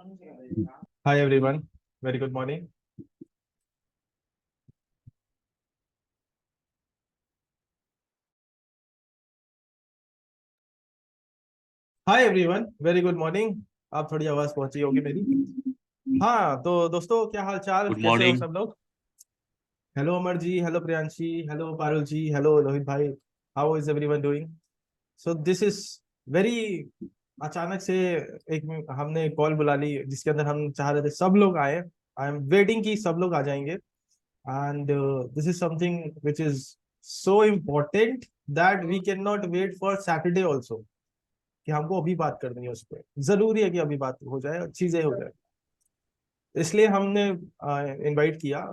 Hi everyone, very good morning. Hi everyone, very good morning. आप थोड़ी आवाज पहुंची होगी मेरी। हाँ तो दोस्तों, क्या हाल चाल, गुड कैसे हो मॉर्निंग। सब लोग। Hello Amar ji, hello Priyanshi, hello Parul जी, हेलो लोहित भाई। How is everyone doing. So this is very अचानक से एक हमने कॉल बुला ली जिसके अंदर हम चाह रहे थे सब लोग आए। आई एम वेटिंग कि सब लोग आ जाएंगे। And this is something which is so important that we can not wait for Saturday also, कि हमको अभी बात करनी है उस पर। जरूरी है कि अभी बात हो जाए, चीजें हो जाए। इसलिए हमने इनवाइट किया।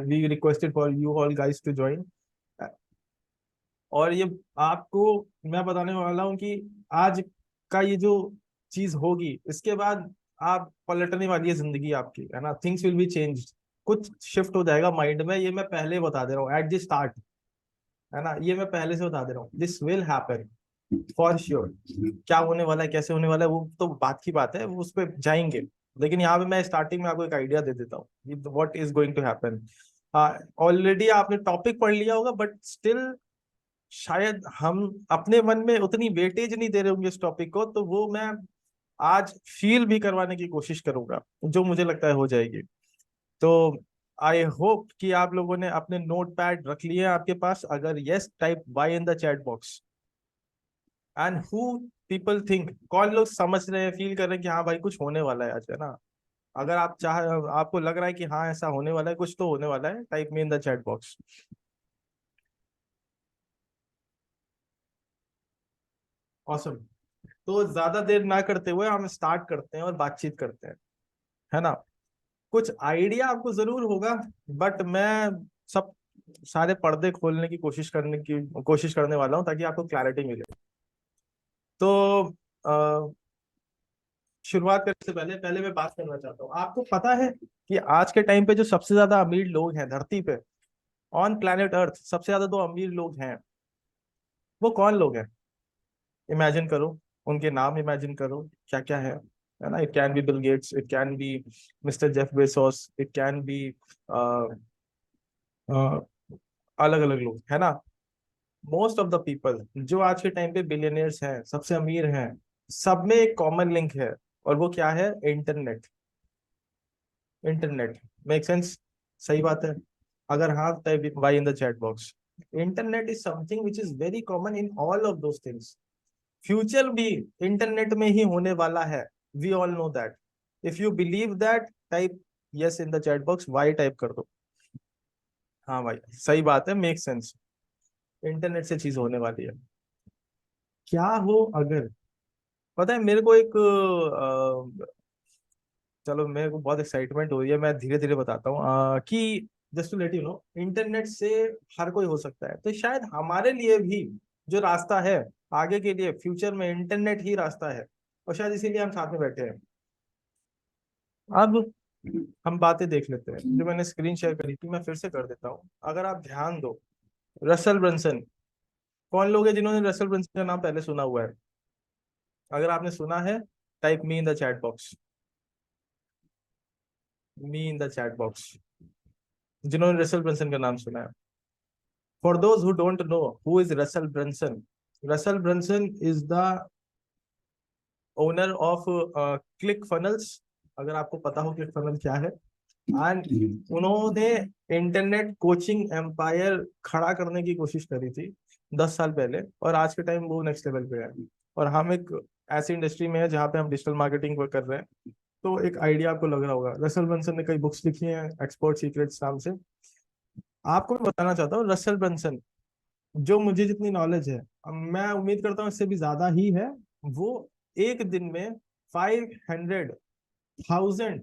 We requested for you all guys to join. और ये आपको मैं बताने वाला हूँ कि आज का ये जो चीज होगी इसके बाद आप पलटने वाली है जिंदगी आपकी, है ना। Things will be change. कुछ शिफ्ट हो जाएगा माइंड में, ये मैं पहले बता दे रहा हूँ एट द स्टार्ट, है ना। ये मैं पहले से बता दे रहा हूँ, this will happen for sure. क्या होने वाला है, कैसे होने वाला है, वो तो बात की बात है, वो उस पर जाएंगे। लेकिन यहाँ पे मैं स्टार्टिंग में आपको एक आइडिया दे देता हूँ what is going to happen. Already आपने टॉपिक पढ़ लिया होगा, बट स्टिल शायद हम अपने मन में उतनी वेटेज नहीं दे रहे होंगे इस टॉपिक को, तो वो मैं आज फील भी करवाने की कोशिश करूंगा, जो मुझे लगता है हो जाएगी। तो आई होप कि आप लोगों ने अपने नोट पैड रख लिए हैं आपके पास। अगर yes, type Y in the chat box. And who people think, कौन लोग समझ रहे हैं, फील कर रहे हैं कि हाँ भाई कुछ होने वाला है आज, है ना। अगर आप चाह आपको लग रहा है कि हाँ ऐसा होने वाला है, कुछ तो होने वाला है, type me in the chat box. Awesome. तो ज्यादा देर ना करते हुए हम स्टार्ट करते हैं और बातचीत करते हैं, है ना। कुछ आइडिया आपको जरूर होगा, बट मैं सब सारे पर्दे खोलने की कोशिश करने वाला हूँ ताकि आपको क्लैरिटी मिले। तो शुरुआत करने से पहले पहले मैं बात करना चाहता हूँ। आपको पता है कि आज के टाइम पे जो सबसे ज्यादा अमीर लोग हैं धरती पे, ऑन प्लेनेट अर्थ, सबसे ज्यादा दो अमीर लोग हैं, वो कौन लोग हैं। इमेजिन करो, उनके नाम इमेजिन करो, क्या क्या है ना। It can be Bill Gates, it can be mister Jeff Bezos, it can be अलग अलग लोग, है ना। मोस्ट ऑफ द पीपल जो आज के टाइम पे बिलियनियर्स हैं, सबसे अमीर हैं, सब में एक कॉमन लिंक है, और वो क्या है, इंटरनेट। इंटरनेट मेक सेंस, सही बात है। अगर हाँ, type Y in the chat box. Internet is something which is very common in all of those things. Future भी इंटरनेट में ही होने वाला है, we all know that. If you believe that, type yes in the chat box, Y type कर दो। हाँ भाई, सही बात है, मेक सेंस। इंटरनेट से चीज होने वाली है। क्या हो अगर, पता है मेरे को एक चलो मेरे को बहुत एक्साइटमेंट हो रही है, मैं धीरे धीरे बताता हूँ कि just to let you know, internet से हर कोई हो सकता है, तो शायद हमारे लिए भी जो रास्ता है आगे के लिए, फ्यूचर में इंटरनेट ही रास्ता है। और शायद इसीलिए हम साथ में बैठे हैं। अब हम बातें देख लेते हैं जो मैंने स्क्रीन शेयर करी थी, मैं फिर से कर देता हूँ अगर आप ध्यान दो। रसल ब्रंसन, कौन लोग हैं जिन्होंने रसल ब्रंसन का नाम पहले सुना हुआ है। अगर आपने सुना है, type me in the chat box. Me in the chat box, जिन्होंने रसल ब्रंसन का नाम सुना है। For those who don't know who is Russell Brunson, Russell Brunson is the owner of click funnels. अगर आपको पता हो क्लिक फनल क्या है। एंड उन्होंने इंटरनेट कोचिंग एम्पायर खड़ा करने की कोशिश करी थी 10 साल पहले, और आज के टाइम वो नेक्स्ट लेवल पे है। और हम एक ऐसी इंडस्ट्री में है जहाँ पे हम डिजिटल मार्केटिंग वर्क कर रहे हैं। तो एक आइडिया आपको लग रहा होगा, रसल ब्रंसन ने कई बुक्स लिखी हैं एक्सपर्ट सीक्रेट्स नाम से। आपको मैं बताना चाहता हूँ, रसल ब्रंसन, जो मुझे जितनी नॉलेज है, अब मैं उम्मीद करता हूँ इससे भी ज्यादा ही है, वो एक दिन में 500,000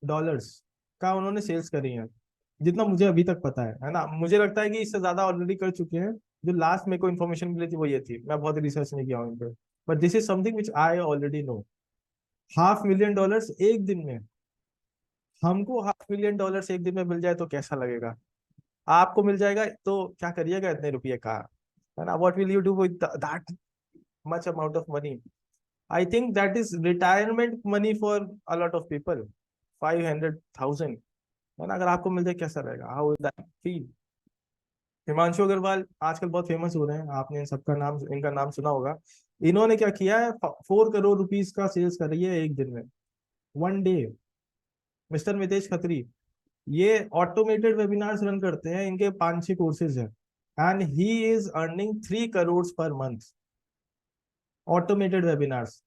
डॉलर्स का उन्होंने सेल्स करी है, जितना मुझे अभी तक पता है ना। मुझे लगता है कि इससे ज्यादा ऑलरेडी कर चुके हैं। जो लास्ट मेरे को इन्फॉर्मेशन मिली थी वो ये थी, मैं बहुत रिसर्च नहीं किया हूं इन पे, but this is something which I already know. $500,000 एक दिन में। हमको $500,000 एक दिन में मिल जाए तो कैसा लगेगा। आपको मिल जाएगा तो क्या करिएगा इतने रुपये का, है ना। What will you do with that much amount of money. I think that is retirement money for a lot of people. 500,000, है ना? अगर आपको मिल जाए कैसा रहेगा? How will that feel? Himanshu Agarwal आजकल बहुत फेमस हो रहे हैं, आपने इन सबका नाम, इनका नाम सुना होगा। इन्होंने क्या किया है, 4 करोड़ रुपीज का सेल्स कर रही है एक दिन में, 1 डे। मिस्टर मितेश खत्री, ये ऑटोमेटेड वेबिनार्स रन करते हैं, इनके 5-6 कोर्सेज हैं, and he is earning 3 crore per month. Automated webinars.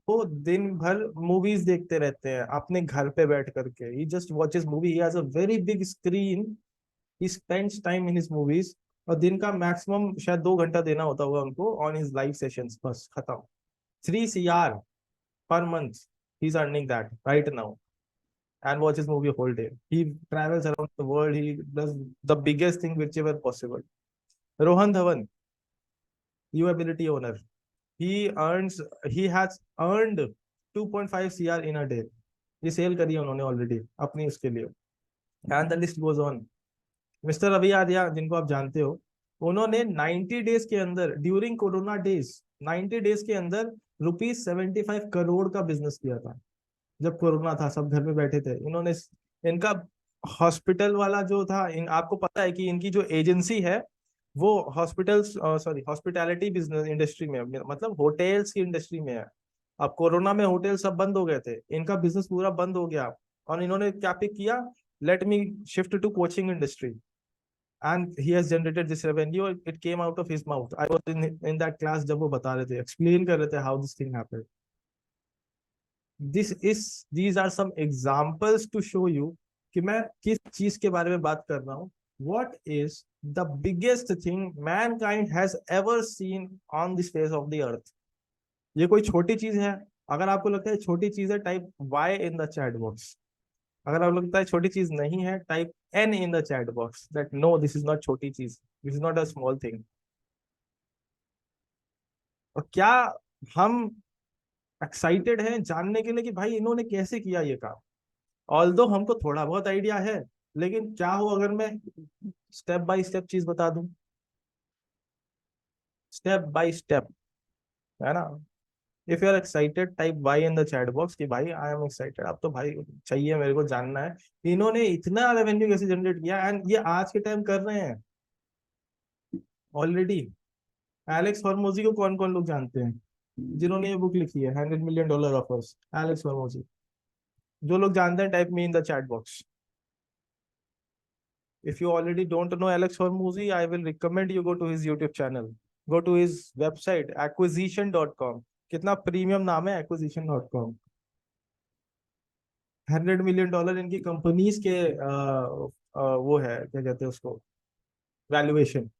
वो दिन भर मूवीज देखते रहते हैं अपने घर पे बैठ करके। He just watches movie, he has a very big screen, he spends time in his movies. और दिन का मैक्सिमम शायद 2 घंटा देना होता होगा उनको ऑन हिज लाइव सेशंस, बस खत्म। 3 CR per month he is earning that right now, and watches movie whole day. He travels around the world. He does the biggest thing whichever possible. Rohan Dhawan, U-ability owner. He earns, he has earned 2.5 CR in a day. ये sale करी है उन्होंने already अपनी उसके लिए, and the list goes on. Mister Ravi Arya, जिनको आप जानते हो, उन्होंने 90 डेज के अंदर, ड्यूरिंग कोरोना डेज, 90 डेज के अंदर ₹75 करोड़ का बिजनेस किया था। जब कोरोना था, सब घर में बैठे थे, इन्होंने, इनका हॉस्पिटल वाला जो था, आपको पता है कि इनकी जो एजेंसी है वो hospitals, sorry, hospitality business industry में, मतलब होटल्स की इंडस्ट्री में है। अब कोरोना में होटल सब बंद हो गए थे, इनका बिजनेस पूरा बंद हो गया, और इन्होंने क्या पिक किया, let me shift to coaching industry, and he has generated this revenue. It came out of his mouth. I was in that class जब वो बता रहे थे, explain कर रहे थे how this thing happened. These are some examples to show you कि मैं किस चीज के बारे में बात कर रहा हूँ। What is the biggest thing mankind has ever seen on this face of the earth? ये कोई छोटी चीज है? अगर आपको लगता है छोटी चीज है, type Y in the chat box. अगर आपको लगता है छोटी चीज नहीं है, type N in the chat box, that no, this is not छोटी चीज, this is not a small thing. और क्या हम एक्साइटेड हैं जानने के लिए कि भाई इन्होंने कैसे किया ये काम? ऑल्दो हमको थोड़ा बहुत आइडिया है, लेकिन क्या हो अगर मैं स्टेप बाय स्टेप चीज बता दूं, स्टेप बाय स्टेप, है ना? If you are excited, type Y in the chat box कि भाई आई एम एक्साइटेड। अब तो भाई चाहिए, मेरे को जानना है इन्होंने इतना रेवेन्यू कैसे जनरेट किया, एंड ये आज के टाइम कर रहे हैं ऑलरेडी। एलेक्स हॉर्मोजी को कौन कौन लोग जानते हैं, जिन्होंने ये बुक लिखी है, $100 million ऑफर्स? एलेक्स हॉर्मोजी। जो लोग जानते हैं, type me in the chat box. If you already don't know Alex Hormuzzi, I will recommend you go to his YouTube channel. Go to his website, acquisition.com. कितना premium नाम है, acquisition.com। $100 million इनकी companies के वो है, क्या कहते हैं उसको, valuation.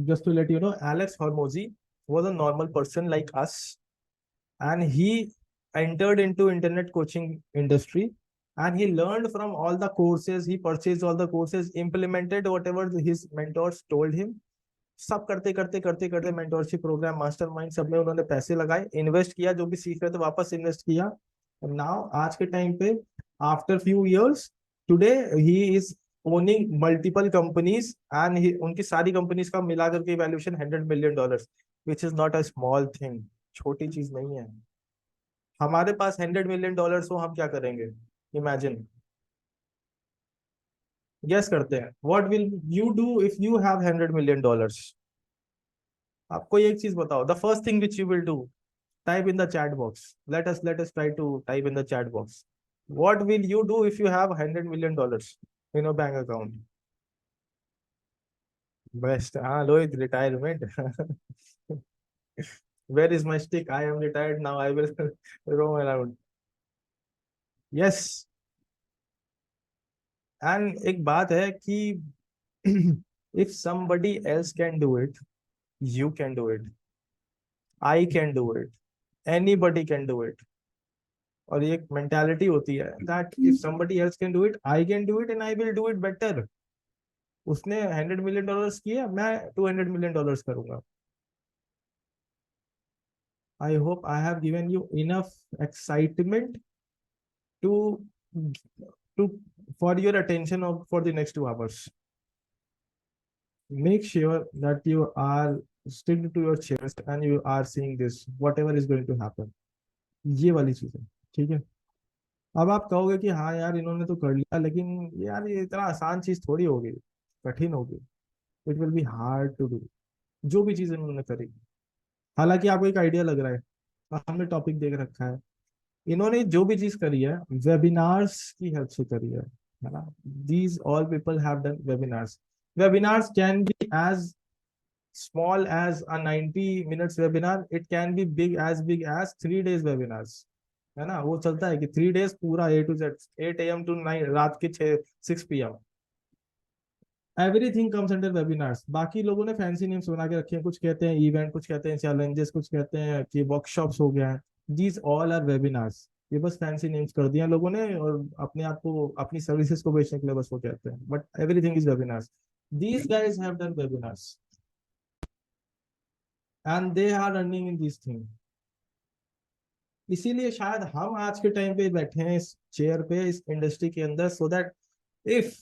Just to let you know, Alex Hormozzi was a normal person like us, and he entered into internet coaching industry, and he learned from all the courses, he purchased all the courses, implemented whatever his mentors told him। सब करते करते करते करते mentorship programme, mastermind, सब में उन्होंने पैसे लगाए, इन्वेस्ट किया, जो भी सीख रहे थे वापस इन्वेस्ट किया। नाउ आज के टाइम पे, after few years, today he is owning multiple companies, and उनकी सारी कंपनीज का मिलाकर के valuation $100 million, which is not a small thing. छोटी चीज नहीं है। हमारे पास $100 million हो, हम क्या करेंगे? इमेजिन, गेस करते हैं, what will you do if you have $100 million? आप कोई एक चीज बताओ, the first thing which you will do. Type in the chat box, let us try to type in the chat box, what will you do if you have $100 million in your bank account? Best, हाँ Lohit, retirement. Where is my stick, I am retired now, I will roam around. Yes, and एक बात है कि if somebody else can do it, you can do it, I can do it, anybody can do it। और ये एक mentality होती है that if somebody else can do it, I can do it and I will do it better। उसने $100 million किया, मैं $200 million करूंगा। I hope I have given you enough excitement to to for your attention for the next 2 hours। Make sure that you are stick to your chest and you are seeing this whatever is going to happen. ये वाली चीज है, ठीक है। अब आप कहोगे कि हाँ यार इन्होंने तो कर लिया, लेकिन यार ये इतना आसान चीज थोड़ी होगी, कठिन होगी। It will be hard to do जो भी चीज इन्होंने करी। हालांकि आपको एक आइडिया लग रहा है, हमने टॉपिक देख रखा है, इन्होंने जो भी चीज करी है वेबिनार्स की हेल्प से करी है ना। These all people have done webinars. Webinars can be as small as a 90 minutes webinar, it can be big as 3 days webinars, है ना। वो चलता है कि 3 days पूरा A to Z, 8 AM to 9 रात के 6 PM, everything comes under webinars. बाकी लोगों ने फैंसी नेम्स बना के रखे हैं, कुछ कहते हैं इवेंट, कुछ कहते हैं चैलेंजेस, कुछ कहते हैं कि वर्कशॉप्स हो गया है। These all are webinars. ये बस फैंसी नेम्स कर दिया लोगों ने और अपने आप को, अपनी सर्विसेज को बेचने के लिए बस वो कहते हैं, but everything is webinars. These guys have done webinars and they are running in this thing. इसीलिए शायद हम आज के टाइम पे बैठे हैं इस चेयर पे, इस इंडस्ट्री के अंदर, so that if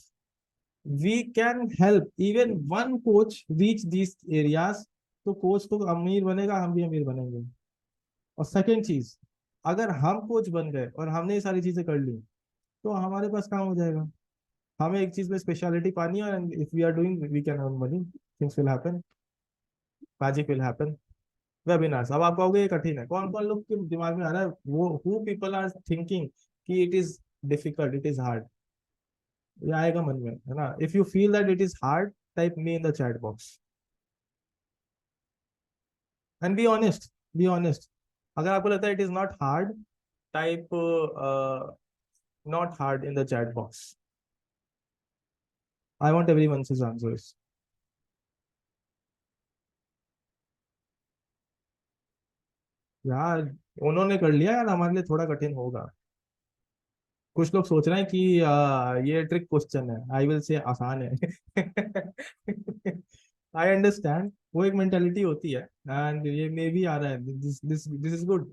we can help even one coach reach this areas, तो कोच तो अमीर बनेगा, हम भी अमीर बनेंगे। और सेकेंड चीज, अगर हम कोच बन गए और हमने ये सारी चीजें कर ली, तो हमारे पास काम हो जाएगा। हमें एक चीज में स्पेशलिटी पानी है, and if we are doing we can earn money, things will happen, magic will happen. Webinars. अब आप कहोगे ये कठिन है, कौन कौन लोग के दिमाग में आ रहा है, वो हु पीपल आर थिंकिंग कि it is difficult, it is hard, ये आएगा मन में, है ना। If you feel that it is hard, type me in the chat box and be honest, be honest. अगर आपको लगता है it is not hard, type not hard in the chat box. I want everyone to answer. यार उन्होंने कर लिया यार, हमारे लिए थोड़ा कठिन होगा। कुछ लोग सोच रहे हैं कि ये ट्रिक क्वेश्चन है, आई विल से आसान है। आई अंडरस्टैंड, वो एक मेंटेलिटी होती है, एंड ये मे भी आ रहा है, this this this is good.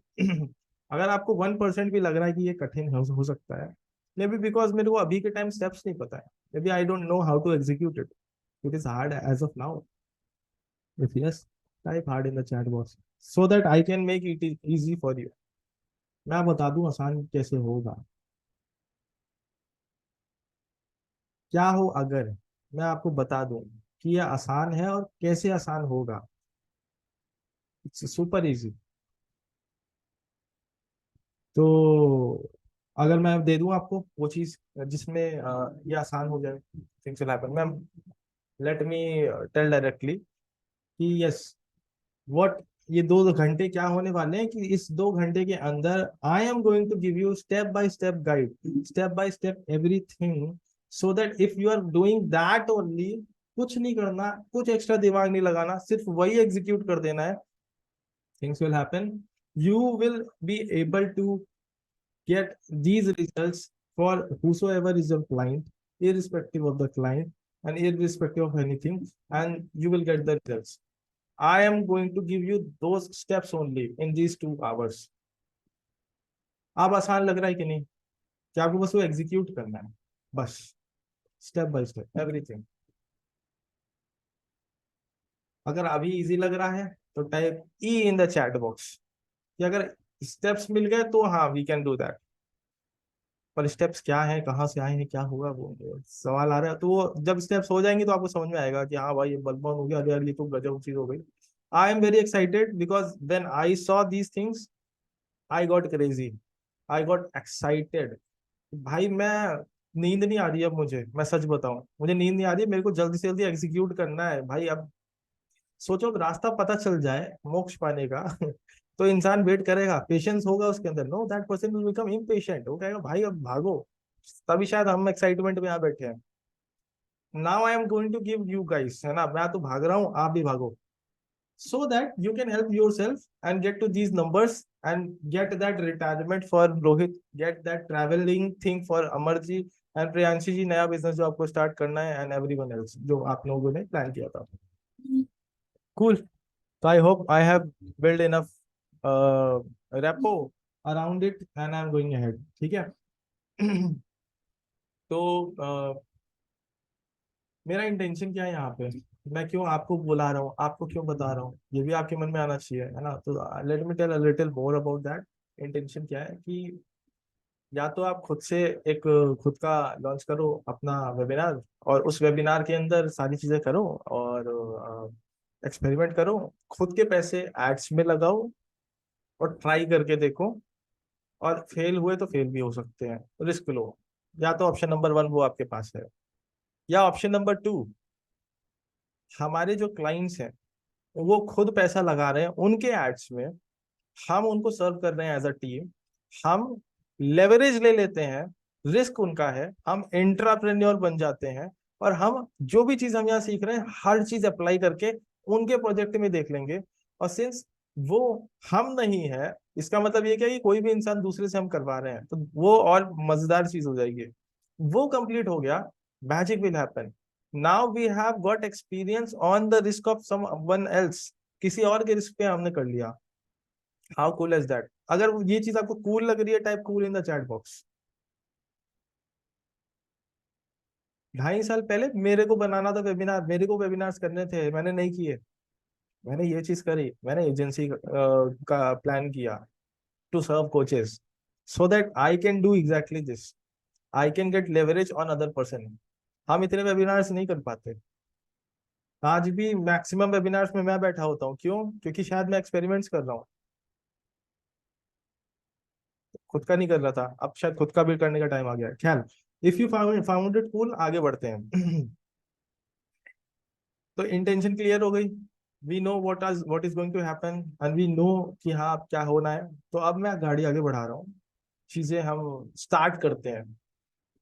अगर आपको 1% भी लग रहा है कि ये कठिन हो सकता है, मे बी बिकॉज मेरे को अभी के टाइम स्टेप्स नहीं पता है, maybe I don't know how to execute it, it is hard as of now. If yes, type hard in the chat box so that I can make it easy for you. मैं बता दूं आसान कैसे होगा। क्या हो अगर मैं आपको बता दूं कि यह आसान है और कैसे आसान होगा। It's super easy. तो अगर मैं दे दूं आपको वो चीज जिसमें ये आसान हो जाए, things will happen ma'am. Let me tell directly कि यस, व्हाट, ये 2 घंटे क्या होने वाले हैं कि इस 2 घंटे के अंदर I am going to give you step by step guide, step by step everything, so that if you are doing that only, कुछ नहीं करना, कुछ एक्स्ट्रा दिमाग नहीं लगाना, सिर्फ वही एग्जीक्यूट कर देना है, things will happen. You will be able to get these results for whosoever is your client, irrespective of the client and irrespective of anything, and you will get the results. I am going to give you those steps only in these 2 hours. अब आसान लग रहा है कि नहीं? क्या आपको बस वो एग्जीक्यूट करना है, बस स्टेप बाय स्टेप एवरीथिंग। अगर अभी इजी लग रहा है तो type E in the chat box कि अगर स्टेप्स मिल गए तो हाँ वी कैन डू दैट। पर स्टेप्स क्या है, कहाँ से आए हैं, क्या होगा, वो सवाल आ रहा है। तो वो जब स्टेप्स हो जाएंगे तो आपको समझ में आएगा कि हाँ भाई ये बलबन हो गया, अरे यार ये तो गजब चीज हो गई। I am very excited because when I saw these things I got crazy, I got excited. भाई मैं, नींद नहीं आ रही है अब मुझे, मैं सच बताऊं मुझे नींद नहीं आ रही है, मेरे को जल्दी से जल्दी एग्जीक्यूट करना है भाई। अब सोचो अब रास्ता पता चल जाए मोक्ष पाने का, तो इंसान वेट करेगा, पेशेंस होगा उसके अंदर। No, that person will become impatient, वो कहेगा भाई अब भागो। तभी शायद हम एक्साइटमेंट में यहाँ बैठे हैं। Now I am going to give you guys, है ना, मैं तो भाग रहा हूँ, आप भी भागो, so that you can help yourself and get to these numbers and get that retirement for Rohit, get that traveling thing for Amarji and Priyanshi जी, नया बिजनेस जो आपको स्टार्ट करना है, and everyone else जो आप लोगों ने प्लान किया था। Cool. So I hope I have built enough rapport around it and I'm going ahead. ठीक है। तो मेरा इंटेंशन क्या है यहाँ पे, मैं क्यों आपको बुला रहा हूँ, आपको क्यों बता रहा हूँ, ये भी आपके मन में आना चाहिए, है ना। तो let me tell a little more about that. Intention क्या है कि या तो आप खुद से एक खुद का लॉन्च करो अपना वेबिनार, और उस वेबिनार के अंदर सारी चीजें करो, और एक्सपेरिमेंट करो, खुद के पैसे एड्स में लगाओ, और ट्राई करके देखो, और फेल हुए तो फेल भी हो सकते हैं, रिस्क लो। या तो ऑप्शन नंबर वन वो आपके पास है, या ऑप्शन नंबर टू, हमारे जो क्लाइंट्स हैं वो खुद पैसा लगा रहे हैं उनके एड्स में, हम उनको सर्व कर रहे हैं एज अ टीम, हम लेवरेज ले लेते हैं, रिस्क उनका है, हम एंटरप्रेन्योर बन जाते हैं, और हम जो भी चीज हम यहाँ सीख रहे हैं हर चीज अप्लाई करके उनके प्रोजेक्ट में देख लेंगे। और सिंस वो हम नहीं है, इसका मतलब ये क्या कि कोई भी इंसान दूसरे से हम करवा रहे हैं, तो वो और मजेदार चीज हो जाएगी। वो कंप्लीट हो गया, magic will happen. Now we have got experience on the risk of someone else, किसी और के रिस्क पे हमने कर लिया। How cool is that? अगर ये चीज आपको कूल लग रही है, type cool in the chat box. 2.5 साल पहले मेरे को बनाना था वेबिनार, मेरे को वेबिनार्स करने थे, मैंने नहीं किए। मैंने ये चीज करी, मैंने एजेंसी का प्लान किया to serve coaches, so that I can do exactly this, I can get leverage on other person. हम इतने वेबिनार्स नहीं कर पाते। आज भी मैक्सिमम वेबिनार्स में मैं बैठा होता हूँ, क्यों? क्योंकि शायद मैं एक्सपेरिमेंट्स कर रहा हूँ, खुद का नहीं कर रहा था, अब शायद खुद का भी करने का टाइम आ गया है। ख्याल, if you found it cool, आगे बढ़ते हैं। तो इंटेंशन क्लियर हो गई, we know what is going to happen, and we know कि हाँ अब क्या होना है। तो अब मैं गाड़ी आगे बढ़ा रहा हूँ, चीजें हम स्टार्ट करते हैं।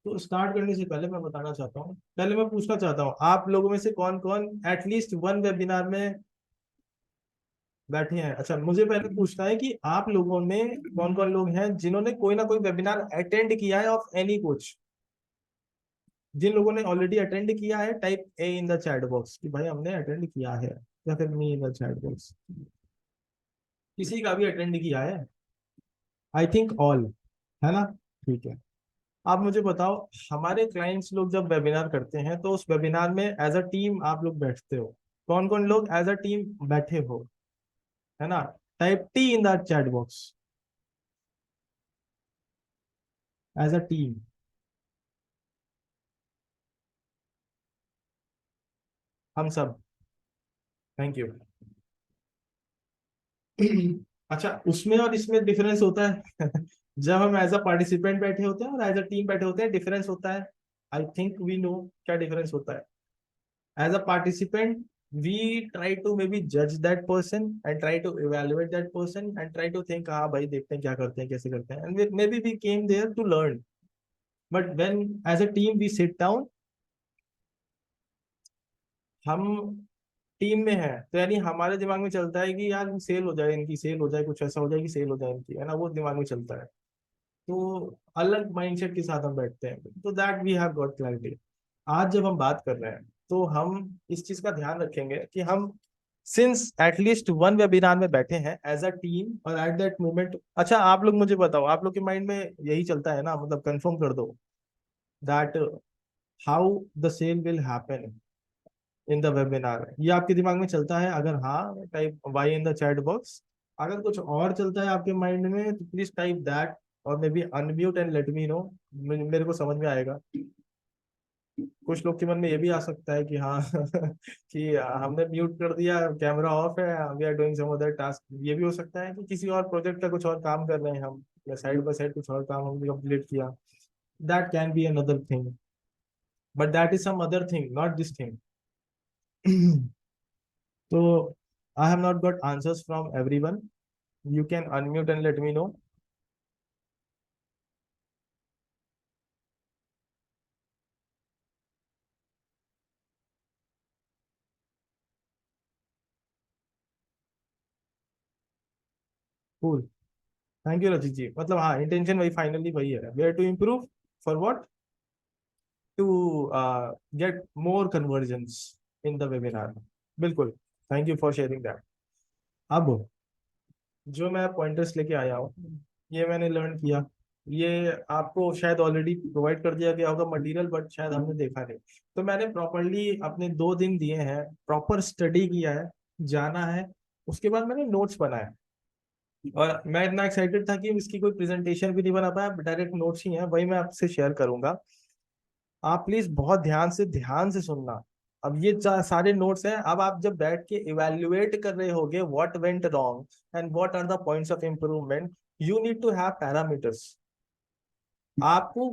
तो स्टार्ट करने से पहले मैं बताना चाहता हूँ, पहले मैं पूछना चाहता हूँ, आप लोगों में से कौन कौन एटलीस्ट वन वेबिनार में बैठे हैं? अच्छा, मुझे पहले पूछना है कि आप लोगों में कौन कौन लोग हैं जिन्होंने कोई ना कोई वेबिनार अटेंड किया है ऑफ एनी कोच। जिन लोगों ने ऑलरेडी अटेंड किया है, type A in the chat box कि भाई हमने अटेंड किया है, या फिर मी इन द चैट बॉक्स। किसी का भी अटेंड किया है? आई थिंक ऑल, है ना। ठीक है। आप मुझे बताओ, हमारे क्लाइंट्स लोग जब वेबिनार करते हैं तो उस वेबिनार में एज अ टीम आप लोग बैठते हो, कौन कौन लोग एज अ टीम बैठे हो, है ना। Type T in the chat box, as a team. हम सब, थैंक यू। अच्छा, उसमें और इसमें डिफरेंस होता है। जब हम एज अ पार्टिसिपेंट बैठे होते हैं और एज अ टीम बैठे होते हैं, डिफरेंस होता है। आई थिंक वी नो क्या डिफरेंस होता है। As a participant, we try to maybe judge that person and try to evaluate that person and try to think, हाँ भाई देखते हैं क्या करते हैं, कैसे करते हैं, and maybe we came there to learn. But when as a team we sit down, हम टीम में है, तो यानी हमारे दिमाग में चलता है कि यार सेल हो जाए, इनकी सेल हो जाए, कुछ ऐसा हो जाए कि सेल हो जाए इनकी, है ना, वो दिमाग में चलता है। तो अलग माइंडसेट के साथ हम बैठते हैं, तो that we have got clarity. आज जब हम बात कर रहे हैं तो हम इस चीज का ध्यान रखेंगे कि हम सिंस एटलीस्ट वन वेबिनार में बैठे हैं एज अ टीम, और एट दैट मोमेंट, अच्छा आप लोग मुझे बताओ, आप लोग के माइंड में यही चलता है ना, मतलब कंफर्म कर दो that how the sale will happen in the webinar, ये आपके दिमाग में चलता है? अगर हाँ, type Y in the chat box. अगर कुछ और चलता है आपके माइंड में तो प्लीज टाइप दैट, और may be unmute and let me know, मेरे को समझ में आएगा। कुछ लोग के मन में ये भी आ सकता है कि हाँ, कि हमने म्यूट कर दिया, कैमरा ऑफ है, we are doing some other task. ये भी हो सकता है कि किसी और प्रोजेक्ट का कुछ और काम कर रहे हैं हम, या साइड बाय साइड कुछ और काम हमने कंप्लीट किया। That can be another thing, but that is some other thing, not this thing. तो I have not got answers from everyone, you can unmute and let me know. Cool. Thank you Rachit ji. मतलब हाँ, intention वही, finally वही है, where to improve, for what, to get more conversions in the webinar. बिल्कुल, thank you for sharing that. अब जो मैं pointers लेके आया हूँ, ये मैंने लर्न किया, ये आपको शायद ऑलरेडी प्रोवाइड कर दिया गया होगा मटेरियल, बट शायद हमने देखा नहीं। तो मैंने प्रॉपरली अपने 2 दिन दिए हैं, प्रॉपर स्टडी किया है, जाना है, उसके बाद मैंने नोट्स बनाए। और मैं इतना एक्साइटेड था कि इसकी कोई प्रेजेंटेशन भी नहीं बना पाया, डायरेक्ट नोट्स ही हैं, वही मैं आपसे शेयर करूंगा। आप प्लीज बहुत ध्यान से सुनना। अब ये सारे नोट्स हैं, अब आप जब बैठ के इवेल्युएट कर रहे होगे what went wrong and what are the points of improvement, you need to have parameters. आपको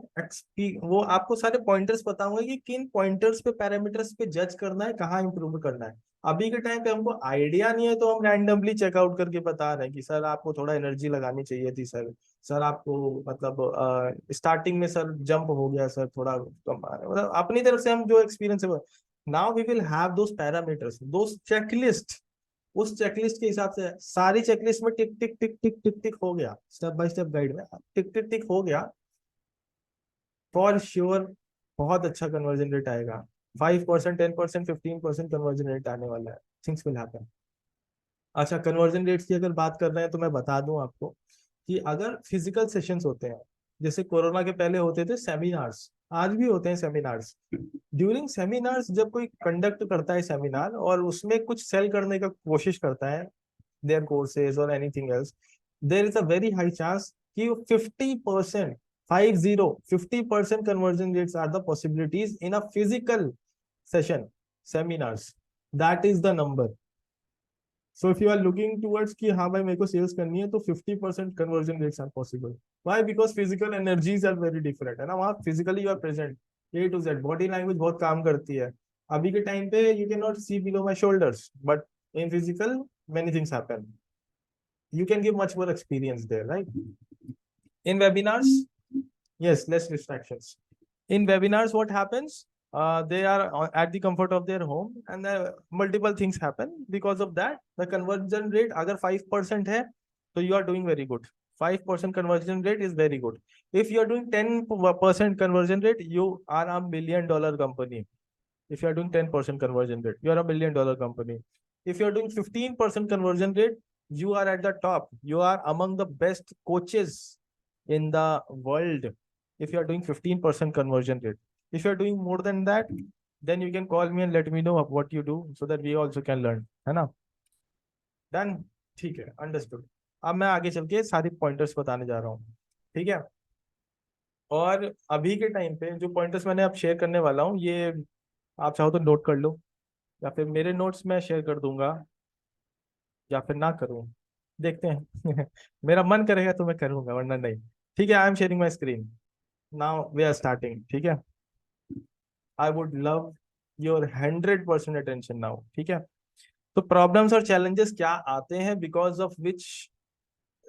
वो आपको सारे पॉइंटर्स पता होंगे कि किन पॉइंटर्स पे, पैरामीटर्स पे जज करना है, कहाँ इंप्रूव करना है। अभी के टाइम पे हमको आइडिया नहीं है, तो हम रैंडमली चेकआउट करके बता रहे हैं कि सर आपको थोड़ा एनर्जी लगानी चाहिए थी सर, सर आपको मतलब स्टार्टिंग में सर जंप हो गया सर थोड़ा कम, मतलब अपनी तरफ से हम जो एक्सपीरियंस है। Now we will have those parameters, those checklist. उस चेकलिस्ट के हिसाब से सारी चेकलिस्ट में टिक टिक टिक टिक टिक टिक हो गया, स्टेप बाय स्टेप गाइड में टिक टिक टिक हो गया, फॉर श्योर बहुत अच्छा कन्वर्जन रेट आएगा। 5%, 10%, 15% कन्वर्जन रेट आने वाला है। Things will happen. अच्छा, कन्वर्जन रेट्स की अगर बात कर रहे हैं तो मैं बता दूं आपको कि अगर फिजिकल सेशंस होते हैं, जैसे कोरोना के पहले होते थे सेमिनार्स, आज भी होते हैं सेमिनार्स। ड्यूरिंग सेमिनार्स जब कोई कंडक्ट करता है सेमिनार और उसमें कुछ सेल करने का कोशिश करता है, देयर कोर्सेज और anything else, there is a very high chance कि 50%, 50% conversion rates are the possibilities in a physical session, seminars. That is the number. So if you are looking towards कि हाँ भाई मेरे को सेल्स करनी है, तो 50% conversion rates are possible. Why? Because physical energies are very different, है ना, वहाँ physically you are present, A to Z, body language बहुत काम करती है। अभी के टाइम पे you cannot see below my shoulders, but in physical many things happen. You can give much more experience there, right? In webinars, yes, less distractions. In webinars, what happens? They are at the comfort of their home, and multiple things happen because of that. The conversion rate, अगर 5% है, तो you are doing very good. 5% conversion rate is very good. If you are doing 10% conversion rate, you are a $1 million company. If you are doing 10% conversion rate, you are a $1 million company. If you are doing 15% conversion rate, you are at the top. You are among the best coaches in the world. If you are doing 15% conversion rate, if you are doing more than that, then you can call me and let me know of what you do so that we also can learn, है ना? Done, ठीक है, understood. अब मैं आगे चल के सारी पॉइंटर्स बताने जा रहा हूँ, ठीक है? और अभी के टाइम पे जो पॉइंटर्स मैंने अब शेयर करने वाला हूँ, ये आप चाहो तो नोट कर लो, या फिर मेरे नोट्स में शेयर कर दूंगा, या फिर ना करूँ, देखते हैं। मेरा मन करेगा तो मैं करूंगा, वरना नहीं। ठीक है, I am sharing my screen now, we are starting, ठीक है? I would love your 100% attention now, ठीक है? तो प्रॉब्लम्स और चैलेंजेस क्या आते हैं बिकॉज ऑफ विच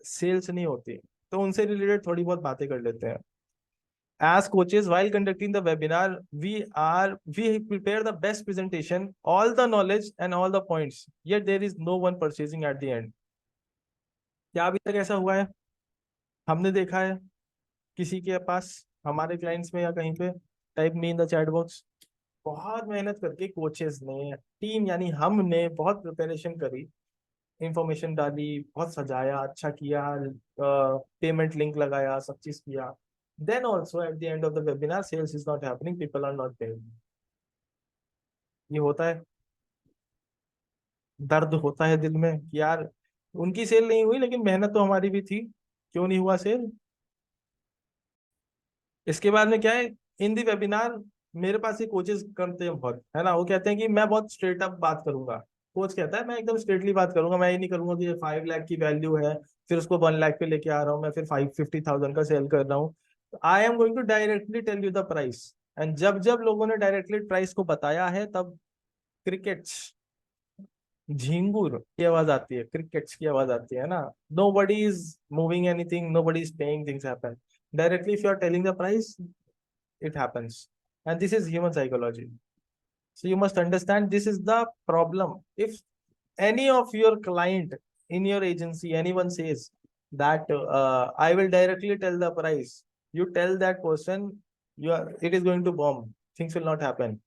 सेल्स नहीं होती, तो उनसे रिलेटेड थोड़ी बहुत बातें कर लेते हैं। As coaches, while conducting the webinar, we prepare the best presentation, all the knowledge and all the points. Yet there is no one purchasing at the end. क्या अभी तक ऐसा हुआ है? हमने देखा है किसी के पास, हमारे क्लाइंट्स में या कहीं पे? Type me in the chat box. बहुत मेहनत करके कोचेस ने, टीम यानी हमने बहुत प्रिपरेशन करी, इंफॉर्मेशन डाली, बहुत सजाया, अच्छा किया, पेमेंट लिंक लगाया, सब चीज किया। Then also at the end of the webinar, sales is not happening, people are not paying. ये होता है, दर्द होता है दिल में कि यार उनकी सेल नहीं हुई, लेकिन मेहनत तो हमारी भी थी, क्यों नहीं हुआ सेल? इसके बाद में क्या है, इन दी वेबिनार मेरे पास ही कोचेस करते हैं बहुत, है ना, वो कहते हैं कि मैं बहुत स्ट्रेट अप बात करूंगा। कोच कहता है मैं एकदम स्ट्रेटली बात करूंगा, मैं ये नहीं करूंगा कि 5 लाख की वैल्यू है, फिर उसको 1 लाख पे लेके आ रहा हूँ, मैं फिर 550,000 का सेल कर रहा हूँ। I am going to directly tell you the price. And जब जब लोगों ने डायरेक्टली प्राइस को बताया है, तब क्रिकेट्स, झिंगुर की आवाज आती है, क्रिकेट्स की आवाज आती है ना। Nobody is moving anything, nobody is paying, things happen directly if you are telling the price, it happens. And this is human psychology. So you must understand this is the problem. If any of your client in your agency, anyone says that I will directly tell the price, you tell that person, it is going to bomb, things will not happen,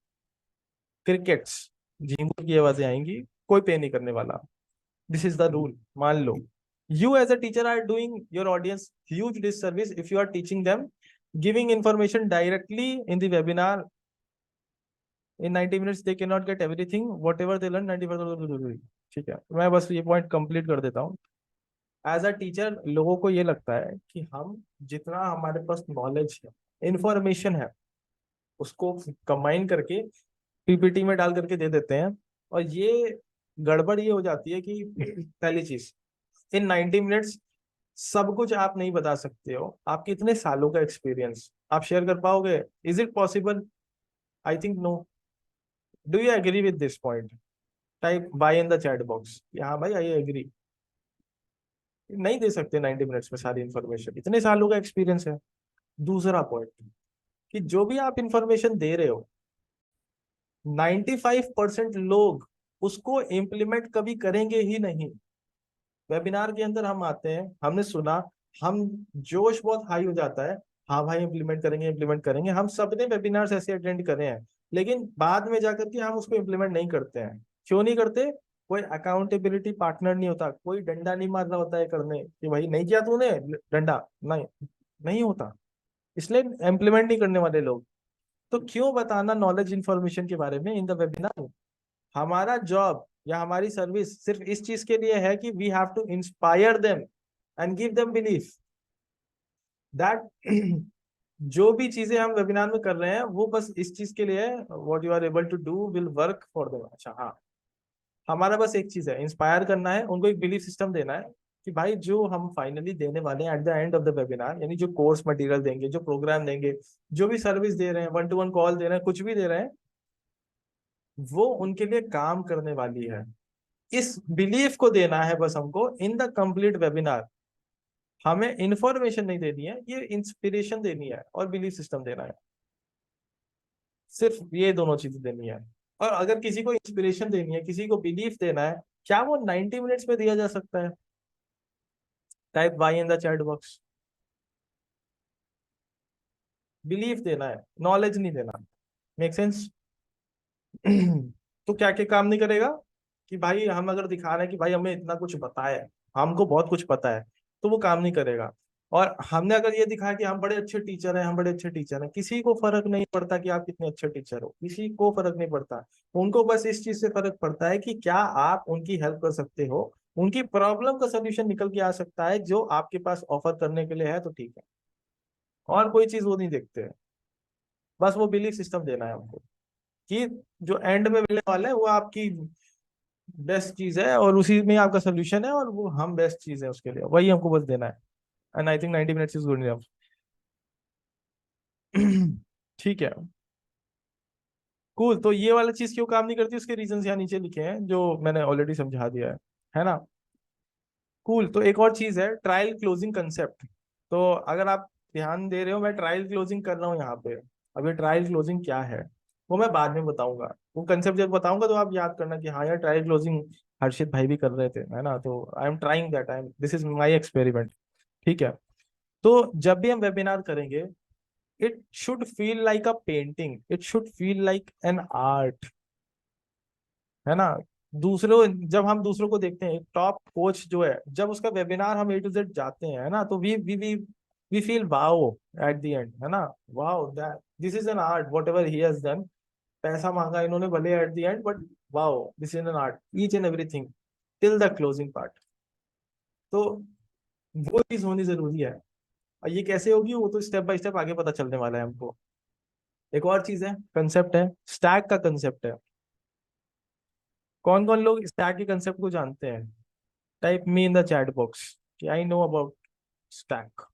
crickets, झिंगुर की आवाजें आएंगी, कोई पे नहीं करने वाला। This is the rule, मान लो। You as a teacher are doing your audience huge disservice if you are teaching them, giving information directly in the webinar. In 90 minutes they cannot get everything, whatever they learn 90%। ठीक है, मैं बस ये point complete कर देता हूँ। As a teacher लोगों को ये लगता है कि हम जितना हमारे पास नॉलेज है, इंफॉर्मेशन है, उसको कंबाइन करके पीपीटी में डाल करके दे देते हैं। और ये गड़बड़ ये हो जाती है कि पहली चीज, इन 90 मिनट्स सब कुछ आप नहीं बता सकते हो। आप कितने सालों का एक्सपीरियंस आप शेयर कर पाओगे? Is it possible? I think no. Do you agree with this point? Type bye in the chat box. हाँ भाई, आई एग्री। नहीं दे सकते 90 मिनट्स में सारी इंफॉर्मेशन, इतने सालों का एक्सपीरियंस है। दूसरा पॉइंट, कि जो भी आप इंफॉर्मेशन दे रहे हो, 95% लोग उसको इम्प्लीमेंट कभी करेंगे ही नहीं। वेबिनार के अंदर हम आते हैं, हमने सुना, हम जोश बहुत हाई हो जाता है, हाँ भाई इम्प्लीमेंट करेंगे इम्प्लीमेंट करेंगे। हम सबने वेबिनार्स ऐसे अटेंड करे हैं, लेकिन बाद में जाकर के हम उसको इम्प्लीमेंट नहीं करते हैं। क्यों नहीं करते? कोई अकाउंटेबिलिटी पार्टनर नहीं होता, कोई डंडा नहीं मार रहा होता है करने कि भाई नहीं किया तूने, डंडा नहीं, नहीं होता। इसलिए इम्प्लीमेंट नहीं करने वाले लोग। तो क्यों बताना नॉलेज इंफॉर्मेशन के बारे में इन द वेबिनार? हमारा जॉब या हमारी सर्विस सिर्फ इस चीज के लिए है कि we have to inspire them and give them belief that जो भी चीजें हम वेबिनार में कर रहे हैं वो बस इस चीज के लिए है, what you are able to do will work for them. अच्छा हाँ, हमारा बस एक चीज है, इंस्पायर करना है, उनको एक बिलीफ सिस्टम देना है कि भाई जो हम फाइनली देने वाले हैं eight the end of the webinar, यानी जो कोर्स मटेरियल देंगे, जो प्रोग्राम देंगे, जो भी सर्विस दे रहे हैं, 1-to-1 कॉल दे रहे हैं, कुछ भी दे रहे हैं, वो उनके लिए काम करने वाली है। इस बिलीफ को देना है बस हमको इन द कंप्लीट वेबिनार। हमें इंफॉर्मेशन नहीं देनी है, ये इंस्पिरेशन देनी है और बिलीफ सिस्टम देना है। सिर्फ ये दोनों चीजें देनी है। और अगर किसी को इंस्पिरेशन देनी है, किसी को बिलीफ देना है, क्या वो 90 मिनट्स में दिया जा सकता है? Type Y in the chat box. Belief देना है, नॉलेज नहीं देना। Make sense? तो क्या क्या काम नहीं करेगा कि भाई हम अगर दिखा रहे हैं कि भाई हमें इतना कुछ पता है, हमको बहुत कुछ पता है, तो वो काम नहीं करेगा। और हमने अगर ये दिखाया कि हम बड़े अच्छे टीचर हैं, हम बड़े अच्छे टीचर हैं, किसी को फर्क नहीं पड़ता कि आप कितने अच्छे टीचर हो, किसी को फर्क नहीं पड़ता। उनको बस इस चीज से फर्क पड़ता है कि क्या आप उनकी हेल्प कर सकते हो, उनकी प्रॉब्लम का सोल्यूशन निकल के आ सकता है जो आपके पास ऑफर करने के लिए है, तो ठीक है। और कोई चीज वो नहीं देखते हैं। बस वो बिलीफ सिस्टम देना है हमको कि जो एंड में मिलने वाला है वो आपकी बेस्ट चीज है और उसी में आपका सोल्यूशन है, और वो हम बेस्ट चीज है उसके लिए, वही हमको बस देना है। And I think 90 minutes is good enough. ठीक है, कूल। तो ये वाला चीज क्यों काम नहीं करती, उसके रीजंस यहाँ नीचे लिखे हैं जो मैंने ऑलरेडी समझा दिया है ना? कूल। तो एक और चीज है, ट्रायल क्लोजिंग कंसेप्ट। तो अगर आप ध्यान दे रहे हो, मैं ट्रायल क्लोजिंग कर रहा हूँ यहाँ पे। अब ये ट्रायल क्लोजिंग क्या है वो मैं बाद में बताऊंगा। वो कंसेप्ट जब बताऊंगा तो आप याद करना कि हाँ यार, ट्रायल क्लोजिंग हर्षित भाई भी कर रहे थे, है ना? तो I am trying that, I am, this is my experiment. ठीक है। तो जब भी हम वेबिनार करेंगे, it should feel like a painting, it should feel like an art, है ना? दूसरों, जब हम दूसरों को देखते हैं, टॉप कोच जो है, जब उसका वेबिनार हम A to Z जाते हैं, है ना, तो we feel wow at the end, है ना? Wow, that this is an art whatever he has done. पैसा मांगा इन्होंने भले at the end, but wow, this is an art, each and everything till the closing part. तो वो चीज होनी जरूरी है। और ये कैसे होगी, वो तो स्टेप बाय स्टेप आगे पता चलने वाला है हमको। एक और चीज है, कंसेप्ट है, स्टैक का कंसेप्ट है। कौन कौन लोग स्टैक के कंसेप्ट को जानते हैं? Type me in the chat box कि I know about stack.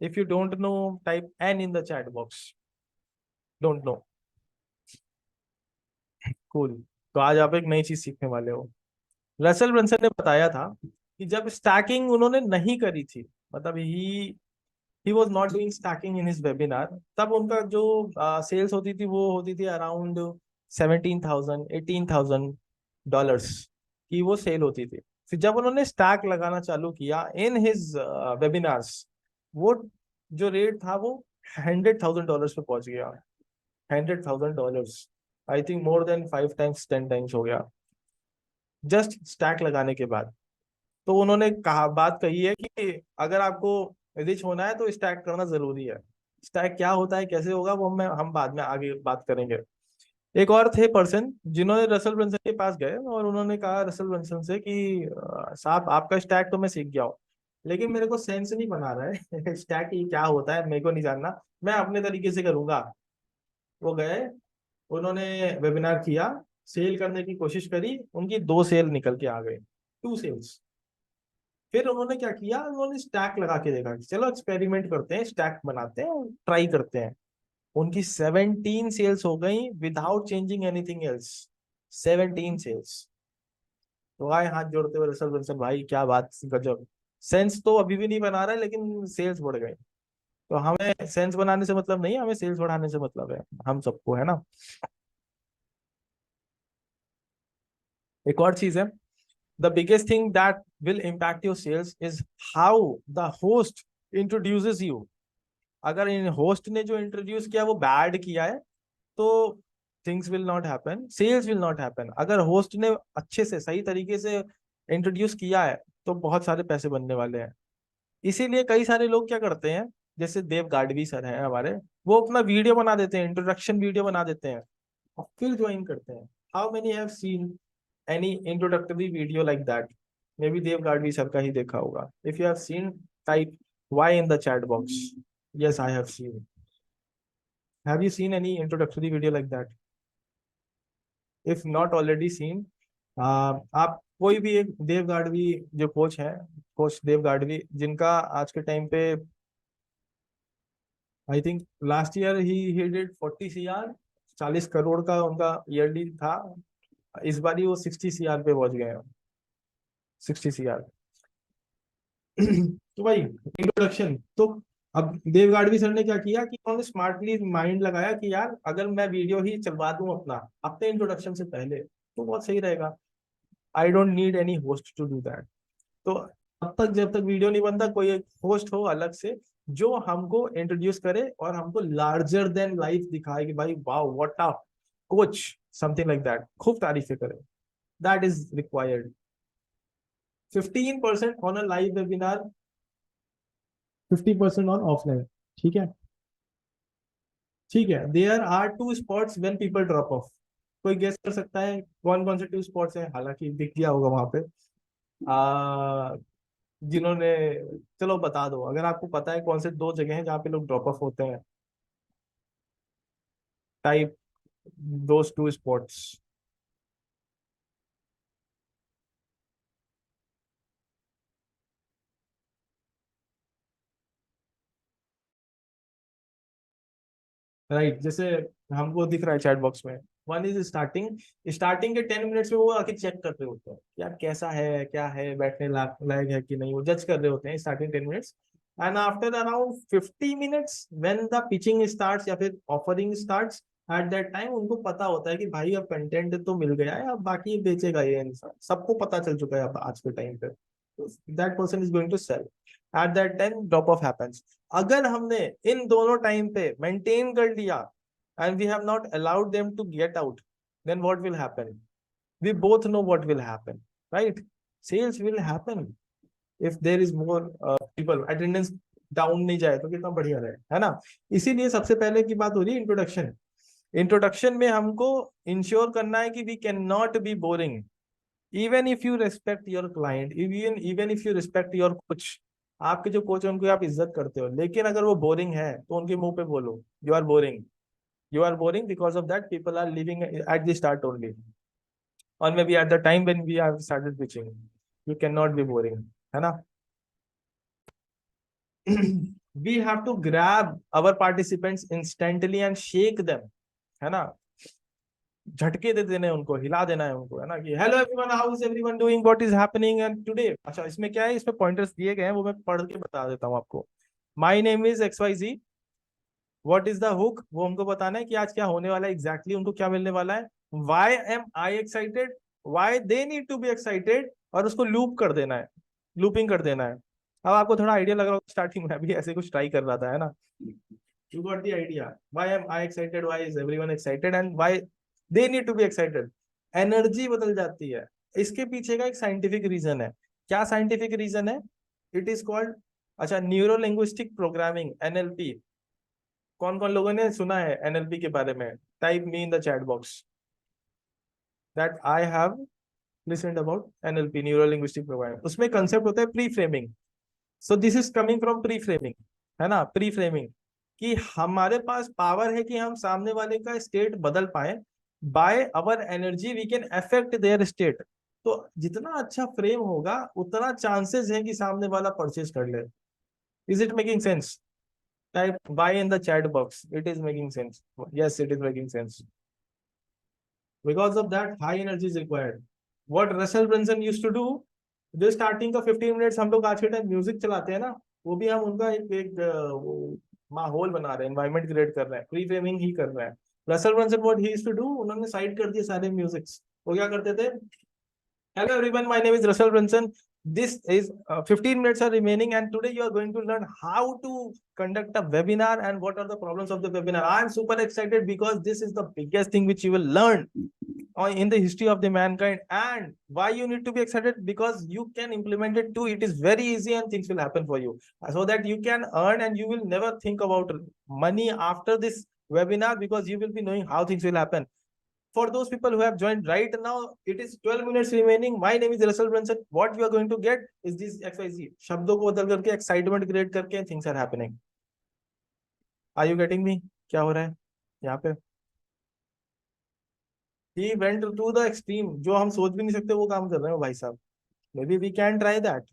If you don't know, type N in the chat box. Don't know. Cool. तो आज आप एक नई चीज सीखने वाले हो। रसल ब्रंसन ने बताया था कि जब स्टैकिंग उन्होंने नहीं करी थी, मतलब he was not doing stacking in his webinar, तब उनका जो सेल्स होती थी वो होती थी अराउंड 17,000 $18,000 की वो सेल होती थी। फिर जब उन्होंने स्टैक लगाना चालू किया इन हिज वेबिनार्स, वो जो रेट था वो $100,000 पे पहुंच गया। $100,000, I think more than 5 times 10 times हो गया। जस्ट स्टैक लगाने के बाद। तो उन्होंने कहा, बात कही है कि अगर आपको रिच होना है तो स्टैक करना जरूरी है। स्टैक क्या होता है, कैसे होगा, वो हम बाद में आगे बात करेंगे। एक और थे पर्सन जिन्होंने रसल ब्रंसन के पास गए और उन्होंने कहा रसल ब्रंसन से कि साहब आपका स्टैक तो मैं सीख गया हूँ, लेकिन मेरे को सेंस नहीं बना रहा है स्टैक ही क्या होता है मेरे को नहीं जानना, मैं अपने तरीके से करूंगा। वो गए, उन्होंने वेबिनार किया, सेल करने की कोशिश करी, उनकी 2 सेल निकल के आ गए, 2 सेल्स। फिर उन्होंने क्या किया, उन्होंने स्टैक लगा के देखा कि चलो एक्सपेरिमेंट करते हैं, स्टैक बनाते हैं और ट्राई करते हैं। उनकी 17 सेल्स हो गई without changing anything else. 17 sales. तो आए हाथ जोड़ते हुए रसल विल्सन भाई, क्या बात, गजब। सेंस तो अभी भी नहीं बना रहा है लेकिन सेल्स बढ़ गए। तो हमें सेंस बनाने से मतलब नहीं है, हमें सेल्स बढ़ाने से मतलब है, हम सबको, है ना। एक और चीज है, the biggest thing that will impact your sales is how the host introduces you. अगर इन होस्ट ने जो इंट्रोड्यूस किया वो बैड किया है तो things will not happen, sales will not happen. अगर होस्ट ने अच्छे से सही तरीके से इंट्रोड्यूस किया है तो बहुत सारे पैसे बनने वाले हैं। इसीलिए कई सारे लोग क्या करते हैं, जैसे देव गाडवी सर हैं हमारे, वो अपना वीडियो बना देते हैं, इंट्रोडक्शन वीडियो बना देते हैं और फिर ज्वाइन करते हैं। How many have seen any introductory video like that? Maybe Dev Gadhvi sir का ही देखा होगा। If you have seen, type Y in the chat box. Yes, I have seen. Have you seen any introductory video like that? If not already seen, आप कोई भी एक देव गाडवी जो coach है, कोच देव गाडवी, जिनका आज के टाइम पे I think last year he did 40 CR, 40 crore का उनका ईयरली था। इस बार ही वो 60 CR पे पहुंच गए हैं, 60 CR। तो भाई इंट्रोडक्शन तो, अब देव गाडवी सर ने क्या किया कि उन्होंने स्मार्टली माइंड लगाया कि यार अगर मैं वीडियो ही चलवा दूं अपना अपने इंट्रोडक्शन से पहले तो बहुत सही रहेगा। I don't need any host to do that. तो अब तक जब तक वीडियो नहीं बनता, कोई एक होस्ट हो अलग से जो हमको इंट्रोड्यूस करे और हमको लार्जर देन लाइफ दिखाए कि भाई वाह what a coach, something like that, खूब तारीफें करे। That is required. 15% on a live webinar, 50% on offline. ठीक है, ठीक है। There are 2 spots when people drop off. कोई गेस कर सकता है कौन कौन से 2 स्पॉट्स हैं? हालांकि दिख गया होगा वहां पे। आ, जिन्होंने, चलो बता दो अगर आपको पता है कौन से 2 जगह हैं जहाँ पे लोग ड्रॉप ऑफ होते हैं। टाइप दोस 2 स्पॉट्स। राइट, जैसे हमको दिख रहा है चैट बॉक्स में। वन इज स्टार्टिंग, स्टार्टिंग के 10 मिनट्स में वो आके चेक कर रहे होते हैं यार कैसा है, क्या है, बैठने लायक है कि नहीं, वो जज कर रहे होते हैं starting 10 minutes. And after around 50 minutes when the pitching starts या फिर offering starts, eight that time उनको पता होता है कि भाई अब कंटेंट तो मिल गया है, अब बाकी बेचेगा ये इंसान, सबको पता चल चुका है अब आज के टाइम पे। That person is going to sell. At that time drop off happens. अगर हमने इन दोनों टाइम पे मेंटेन कर लिया and we have not allowed them to get out, then what will happen? We both know what will happen, right? Sales will happen if there is more people, attendance down नहीं जाए तो कितना बढ़िया रहे, है ना। इसीलिए सबसे पहले की बात हो रही है इंट्रोडक्शन। इंट्रोडक्शन में हमको इंश्योर करना है कि we can not be boring. Even if you respect your client, even even if you respect your coach, आपके जो कोच है उनको आप इज्जत करते हो, लेकिन अगर वो बोरिंग है तो उनके मुंह पे बोलो you are boring, you are boring because of that people are leaving at the start only, or maybe at the time when we have started pitching. You cannot be boring, है ना। We have to grab our participants instantly and shake them, है ना। झटके दे देने उनको, हिला देना है उनको, है ना, कि hello everyone, how is everyone doing, what is happening and today. अच्छा, इसमें क्या है, इसमें पॉइंटर्स दिए गए हैं, वो मैं पढ़ के बता देता हूँ आपको। My name is XYZ, what is the hook, वो हमको बताना है कि आज क्या होने वाला है, एग्जैक्टली उनको क्या मिलने वाला है। Why am I excited, why they need to be excited, और उसको लूप कर देना है, लूपिंग कर देना है। अब आपको थोड़ा आइडिया लग रहा होगा, स्टार्टिंग में भी ऐसे कुछ ट्राई कर रहा था, है ना। You got the idea, why am I excited, why is everyone excited and why they need to be excited. Energy बदल जाती है, इसके पीछे का एक साइंटिफिक रीजन है। क्या साइंटिफिक रीजन है? इट इज कॉल्ड, अच्छा, न्यूरो लिंग्विस्टिक प्रोग्रामिंग, एनएलपी। कौन कौन लोगों ने सुना है एनएलपी के बारे में? Type me in the chat box that I have listened about NLP, neuro linguistic programming. उसमें कंसेप्ट होता है pre framing. So this is coming from pre framing, है ना, प्री फ्रेमिंग, कि हमारे पास पावर है कि हम सामने वाले का स्टेट बदल पाए। By our energy we can affect their state. तो जितना अच्छा फ्रेम होगा उतना चांसेस है कि सामने वाला परचेज कर ले। Is it making sense? Type bye in the chat box, it is making sense. Yes, it is making sense. Because of that, high energy is required. What Russell Brunson used to do, जो starting का 15 minutes हम लोग आज के time music चलाते हैं ना, वो भी हम उनका वो माहौल बना रहे हैं, एनवायरमेंट क्रिएट कर रहे हैं, प्री फ्रेमिंग ही कर रहे हैं। Russell Brunson what he used to do, उन्होंने साइड कर दिए सारे म्यूजिक्स। वो क्या करते थे? Hello everyone, my name is Russell Brunson. This is 15 minutes are remaining, and today you are going to learn how to conduct a webinar and what are the problems of the webinar. I am super excited because this is the biggest thing which you will learn in the history of the mankind. And why you need to be excited? Because you can implement it too. It is very easy and things will happen for you, so that you can earn and you will never think about money after this webinar, because you will be knowing how things will happen. For those people who have joined right now, it is 12 minutes remaining. My name is Russell Brunson. What you are going to get is this XYZ. शब्दों को बदल करके excitement create करके things are happening. Are you getting me? क्या हो रहा है यहाँ पे? He went to the extreme. जो हम सोच भी नहीं सकते वो काम कर रहे हो भाई साहब. Maybe we can try that.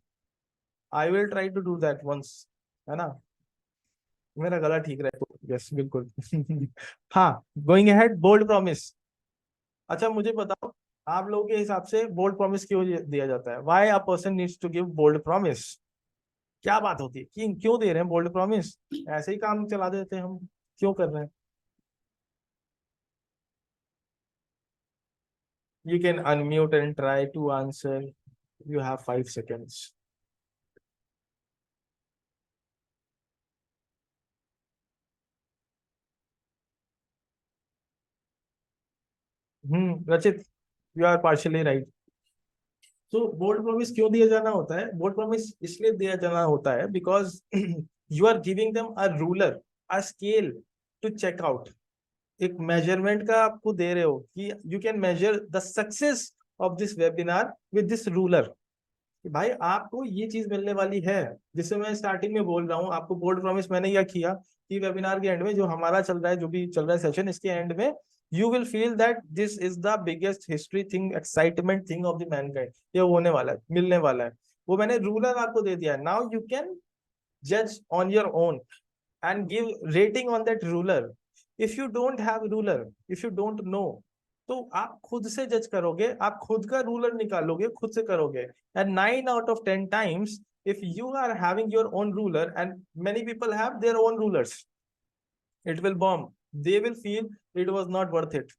I will try to do that once. है ना? मेरा गला ठीक रहे. Yes, बिल्कुल. हाँ, going ahead. Bold promise. अच्छा मुझे बताओ, आप लोगों के हिसाब से बोल्ड प्रॉमिस क्यों दिया जाता है? Why a person needs to give bold promise? क्या बात होती है कि क्यों दे रहे हैं बोल्ड प्रॉमिस? ऐसे ही काम चला देते हैं हम, क्यों कर रहे हैं? You can unmute and try to answer, you have 5 seconds. Rachit, you are partially right. तो बोल्ड प्रॉमिस क्यों दिया जाना होता है? बोल्ड प्रॉमिस इसलिए दिया जाना होता है because you are giving them a ruler, a scale to check out. एक मेजरमेंट का आपको दे रहे हो कि you can measure the success of this webinar with this ruler. भाई आपको ये चीज मिलने वाली है, जिससे मैं स्टार्टिंग में बोल रहा हूँ आपको। बोल्ड प्रॉमिस मैंने यह किया कि वेबिनार के एंड में जो हमारा चल रहा है, जो भी चल रहा है सेशन, इसके एंड में you will feel that this is the biggest history thing, excitement thing of the Mankind. ये होने वाला है, मिलने वाला है। वो मैंने रूलर आपको दे दिया है। नाउ यू कैन जज on your own and give rating on that ruler. If you don't have ruler, if you don't know, तो आप खुद से जज करोगे, आप खुद का रूलर निकालोगे, खुद से करोगे। and 9 out of 10 times if you are having your own ruler, and many people have their own rulers, it will bomb. They will feel it was not worth it,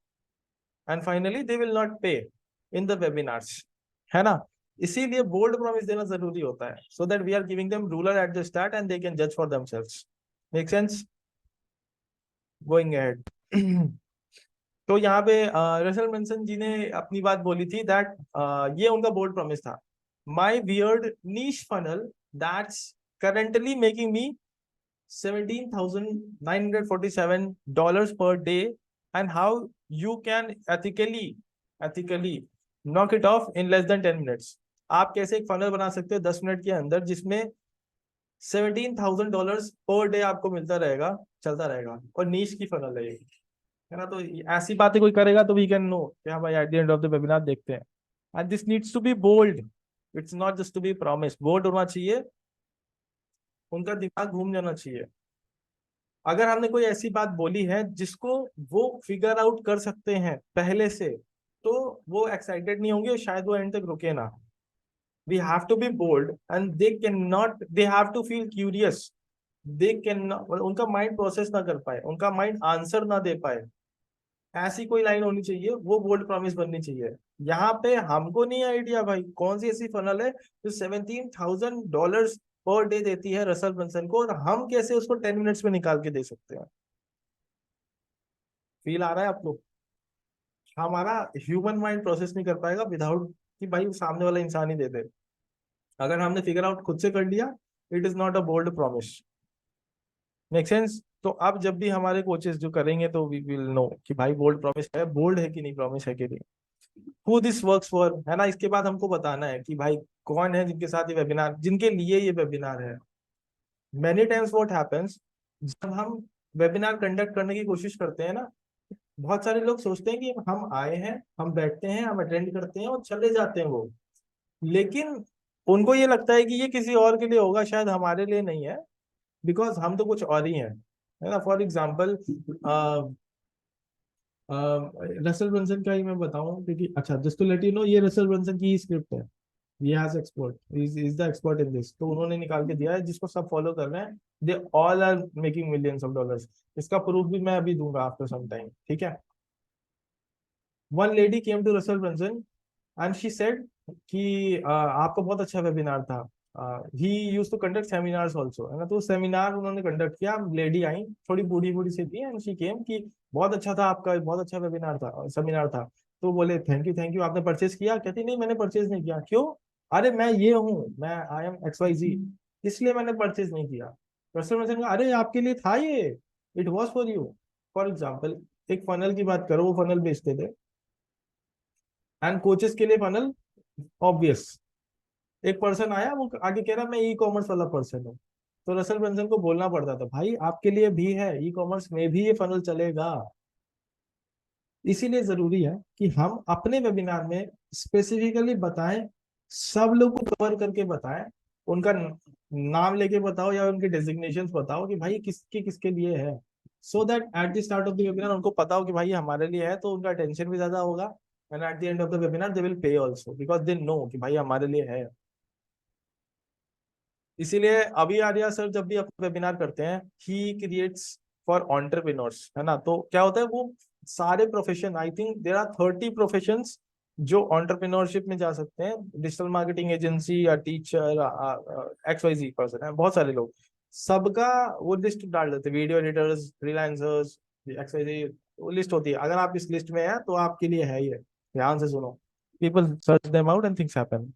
and finally they will not pay in the webinars, है ना? इसीलिए bold promise देना जरूरी होता है, so that we are giving them ruler at the start and they can judge for themselves. Make sense? Going ahead. तो यहाँ पे रसल मेंसन जी ने अपनी बात बोली थी दैट ये उनका बोल्ड प्रॉमिस था। My weird niche funnel that's currently making me $17,947 per day, and how you can ethically knock it off in less than 10 minutes. आप कैसे एक फनल बना सकते हो 10 मिनट के अंदर, जिसमें $17,000 पर डे आपको मिलता रहेगा, चलता रहेगा, और नीश की फनल है ये, है ना? तो ऐसी बातें कोई करेगा तो वी कैन नो कि हाँ भाई, at the end of the webinar देखते हैं। And this needs to be bold, it's not just to be promise. Bold होना चाहिए, उनका दिमाग घूम जाना चाहिए। अगर हमने कोई ऐसी बात बोली है जिसको वो फिगर आउट कर सकते हैं पहले से, तो वो एक्साइटेड नहीं होंगे, शायद वो एंड तक रुके ना। We have to be bold and they can not, they have to feel curious. They can, उनका माइंड प्रोसेस ना कर पाए, उनका माइंड आंसर ना दे पाए, ऐसी कोई लाइन होनी चाहिए, वो बोल्ड प्रॉमिस बननी चाहिए। यहाँ पे हमको नहीं आइडिया भाई कौन सी ऐसी फनल है जो $17,000 पर डे देती है रसल ब्रंसन को, और हम कैसे उसको 10 मिनट्स में निकाल के दे सकते हैं। फील आ रहा है आपको? हमारा ह्यूमन माइंड प्रोसेस नहीं कर पाएगा विदाउट कि भाई सामने वाला इंसान ही दे दे। अगर हमने फिगर आउट खुद से कर लिया, it is not a bold promise. Make sense? तो अब जब भी हमारे कोचेस जो करेंगे तो वी विल नो कि भाई बोल्ड प्रॉमिस है, बोल्ड है कि नहीं, प्रॉमिस है कि नहीं, हु दिस वर्क्स फॉर, है ना। इसके बाद हमको बताना है कि भाई कौन है जिनके साथ ये वेबिनार, जिनके लिए ये वेबिनार है। मेनी टाइम्स व्हाट हैपेंस, जब हम वेबिनार कंडक्ट करने की कोशिश करते हैं ना, बहुत सारे लोग सोचते हैं कि हम आए हैं, हम बैठते हैं, हम अटेंड करते हैं और चले जाते हैं वो। लेकिन उनको ये लगता है कि ये किसी और के लिए होगा, शायद हमारे लिए नहीं है, बिकॉज हम तो कुछ और ही हैं, है ना। फॉर एग्जाम्पल, रसल ब्रंसन का ही मैं बताऊं, क्योंकि अच्छा just to let you know, ये रसल ब्रंसन की ही स्क्रिप्ट है। ये has expert, is the expert in this, तो उन्होंने निकाल के दिया है जिसको सब फॉलो कर रहे हैं। They all are making millions of dollars. इसका प्रूफ भी मैं अभी दूंगा आफ्टर सम टाइम, ठीक है। One lady came to Russell Brunson and she said कि आपका बहुत अच्छा वेबिनार था। He used to conduct seminars also, है ना। तो सेमिनार उन्होंने कंडक्ट किया, लेडी आई, थोड़ी बूढ़ी बूढ़ी सी थी, एंड शी केम कि बहुत अच्छा था आपका, बहुत अच्छा वेबिनार था, सेमिनार था। तो बोले थैंक यू, आपने परचेज किया? कहती नहीं, मैंने परचेज नहीं किया। क्यों? अरे मैं ये हूँ, मैं आई एम XYZ, इसलिए मैंने परचेज नहीं किया। कस्टमर ने कहा अरे आपके लिए था ये, it was for you. For example, एक फनल की बात करो, वो फनल बेचते थे, एंड कोचेस के लिए फनल ऑब्वियस। एक पर्सन आया, वो आगे कह रहा मैं ई कॉमर्स वाला पर्सन हूँ। तो रसल ब्रंसन को बोलना पड़ता था भाई आपके लिए भी है, ई कॉमर्स में भी ये फनल चलेगा। इसीलिए जरूरी है कि हम अपने वेबिनार में स्पेसिफिकली बताएं, सब लोग को कवर करके बताएं, उनका नाम लेके बताओ या उनके डेजिग्नेशंस बताओ कि भाई किसके किसके लिए है, so that at the start of the webinar उनको पता हो कि भाई ये हमारे लिए है, तो उनका टेंशन भी ज्यादा होगा। And eight the end of the webinar they will pay also, because they know कि भाई हमारे लिए है। इसीलिए अभी आर्या सर जब भी आप वेबिनार करते हैं, ही क्रिएट्स फॉर एंटरप्रेन्योर्स, है ना। तो क्या होता है, वो सारे profession, I think there are 30 professions जो एंटरप्रेन्योरशिप में जा सकते हैं। डिजिटल मार्केटिंग एजेंसी या टीचर, XYZ पर्सन है, बहुत सारे लोग, सबका वो लिस्ट डाल देते हैं, वीडियो एडिटर्स, फ्रीलांसर्स, XYZ, वो लिस्ट होती है। अगर आप इस लिस्ट में हैं तो आपके लिए है ये, ध्यान से सुनो। People search them out and things happen.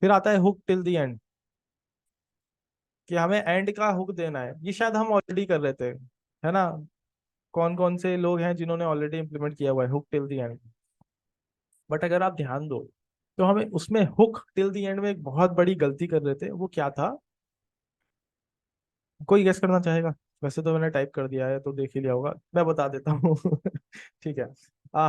फिर आता है हुक टिल द एंड, कि हमें एंड का हुक देना है। ये शायद हम ऑलरेडी कर रहे थे, है ना। कौन कौन से लोग हैं जिन्होंने ऑलरेडी इंप्लीमेंट किया हुआ है hook till the end. But अगर आप ध्यान दो, तो हमें उसमें हुक टिल द एंड में एक बहुत बड़ी गलती कर रहे थे। वो क्या था? कोई गेस करना चाहेगा? वैसे तो मैंने टाइप कर दिया है तो देख ही लिया होगा, मैं बता देता हूँ। ठीक है।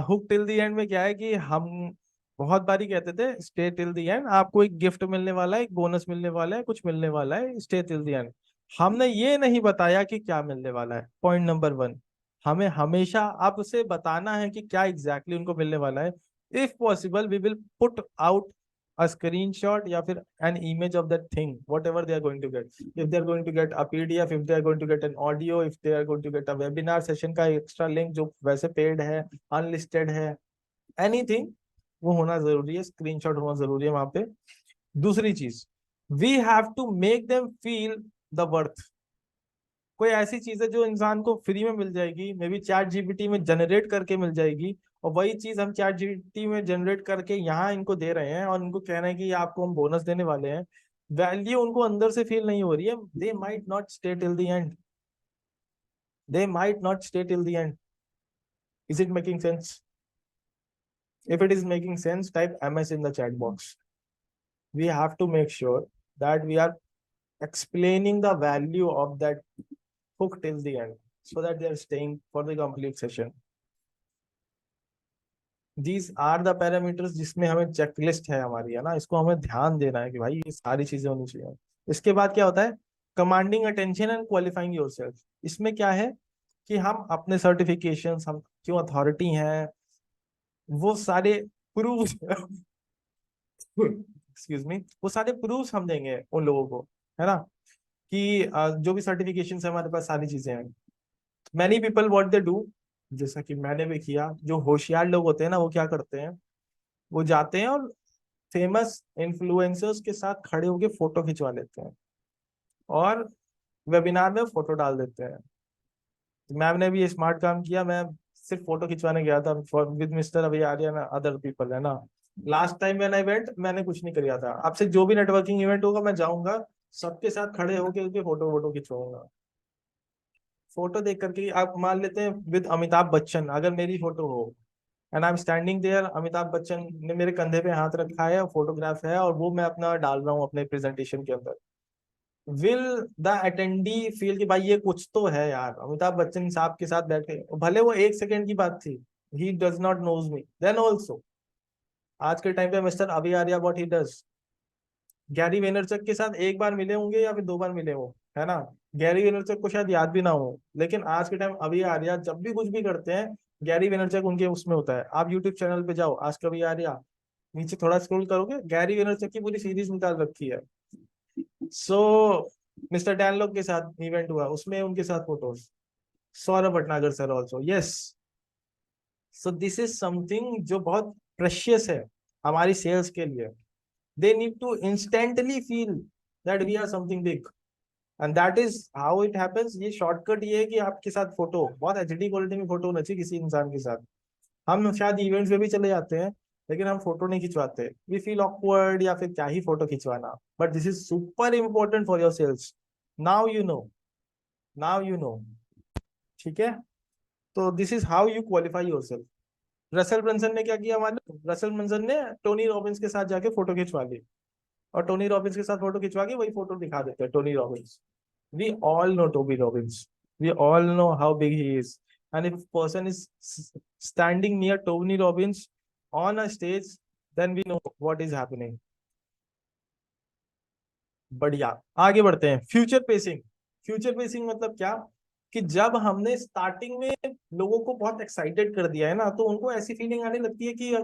हुक टिल द एंड में क्या है कि हम बहुत बारी कहते थे स्टे टिल द एंड, आपको एक गिफ्ट मिलने वाला है, एक बोनस मिलने वाला है, कुछ मिलने वाला है, स्टे टिल द एंड। हमने ये नहीं बताया कि क्या मिलने वाला है, पॉइंट नंबर वन। हमें हमेशा आप उसे बताना है कि क्या एग्जैक्टली उनको मिलने वाला है। If possible we will put out a screenshot या फिर an image of that thing, whatever they are going to get. If they are going to get a PDF, if they are going to get an audio, if they are going to get a webinar session का extra link जो वैसे paid है, unlisted है, anything, वो होना जरूरी है, screenshot होना जरूरी है वहां पे। दूसरी चीज, we have to make them feel the worth. कोई ऐसी चीज है जो इंसान को फ्री में मिल जाएगी, मे बी चैट जीपीटी में जनरेट करके मिल जाएगी, और वही चीज हम चैट जीपीटी में जनरेट करके यहाँ इनको दे रहे हैं और इनको कह रहे हैं कि ये आपको हम बोनस देने वाले हैं। वैल्यू उनको अंदर से फील नहीं हो रही है, they might not stay till the end, they might not stay till the end. Is it making sense? If it is making sense, type MS in the chat box. We have to make sure that we are explaining the value of that hook till the end, so that they are staying for the complete session. These are the parameters जिसमें हमें checklist है हमारी, है ना। इसको हमें ध्यान देना है कि भाई ये सारी चीजें होनी चाहिए। इसके बाद क्या होता है? Commanding attention and qualifying yourself. इसमें क्या है कि हम अपने सर्टिफिकेशंस, हम क्यों अथॉरिटी हैं, वो सारे प्रूफ, एक्सक्यूज मी, वो सारे प्रूफ हम देंगे उन लोगों को, है ना। कि जो भी सर्टिफिकेशन है हमारे पास, सारी चीजें हैं। Many people what they do, जैसा कि मैंने भी किया, जो होशियार लोग होते हैं ना, वो क्या करते हैं, वो जाते हैं और फेमस इन्फ्लुएंसर्स के साथ खड़े होके फोटो खिंचवा लेते हैं और वेबिनार में फोटो डाल देते हैं। तो मैम ने भी ये स्मार्ट काम किया, मैं सिर्फ फोटो खिंचवाने गया था विद मिस्टर अभी आर्यन अदर पीपल, है ना। Last time when I went, मैंने कुछ नहीं किया था। आपसे जो भी नेटवर्किंग इवेंट होगा मैं जाऊंगा, सबके साथ खड़े होके उनके फोटो वोटो खिंचवाऊंगा। फोटो देख करके आप मान लेते हैं विद अमिताभ बच्चन, अगर मेरी फोटो हो and I am standing there, Amitabh Bachchan ने मेरे कंधे पे हाथ रखा है, फोटोग्राफ है, और वो मैं अपना डाल रहा हूँ अपने प्रेजेंटेशन के अंदर, विल द अटेंडी फील कि भाई ये कुछ तो है यार, अमिताभ बच्चन साहब के साथ बैठे, भले वो एक सेकंड की बात थी, he does not knows me then also. आज के टाइम पे mister Abhi Arya what he does, Gary Vaynerchuk के साथ एक बार मिले होंगे या फिर दो बार मिले हो, है ना। गैरी वेनरचक को शायद याद भी ना हो, लेकिन आज के टाइम अभी आर्या जब भी कुछ भी करते हैं, गैरी वेनरचक उनके उसमें होता है। आप यूट्यूब चैनल पे जाओ, आज कभी आर्या, नीचे थोड़ा स्क्रॉल करोगे, गैरी वेनरचक की पूरी सीरीज निकाल रखी है। सो मिस्टर डैनलॉग के साथ इवेंट हुआ, उसमें उनके साथ photos, Saurabh Bhatnagar sir also, yes. So this is something जो बहुत प्रेशियस है हमारी सेल्स के लिए। They need to instantly feel that we are something big, and that is how it happens. ये शॉर्टकट ये है कि आपके साथ फोटो बहुत एचडी क्वालिटी में फोटो होना चाहिए किसी इंसान के साथ। हम शायद इवेंट्स में भी चले जाते हैं, लेकिन हम फोटो नहीं खिंचवाते, वी फील ऑकवर्ड, या फिर क्या ही फोटो खिंचवाना, but this is super important for your sales. Now you know, now you know, ठीक है। तो this is how you qualify yourself. Russell Brunson ने क्या किया हमारे, रसल ब्रंसन ने टोनी रॉबिन्स के साथ जाके फोटो खिंचवा ली, और टोनी रॉबिन्स के साथ फोटो खिंचवा के वही फोटो दिखा देते हैं Tony Robbins. We all know Toby Robbins. We all know how big he is. And if person is standing near Tony Robbins on a stage, then we know what is happening. बढ़िया, आगे बढ़ते हैं। Future pacing. Future pacing मतलब क्या, कि जब हमने starting में लोगों को बहुत एक्साइटेड कर दिया है ना, तो उनको ऐसी फीलिंग आने लगती है कि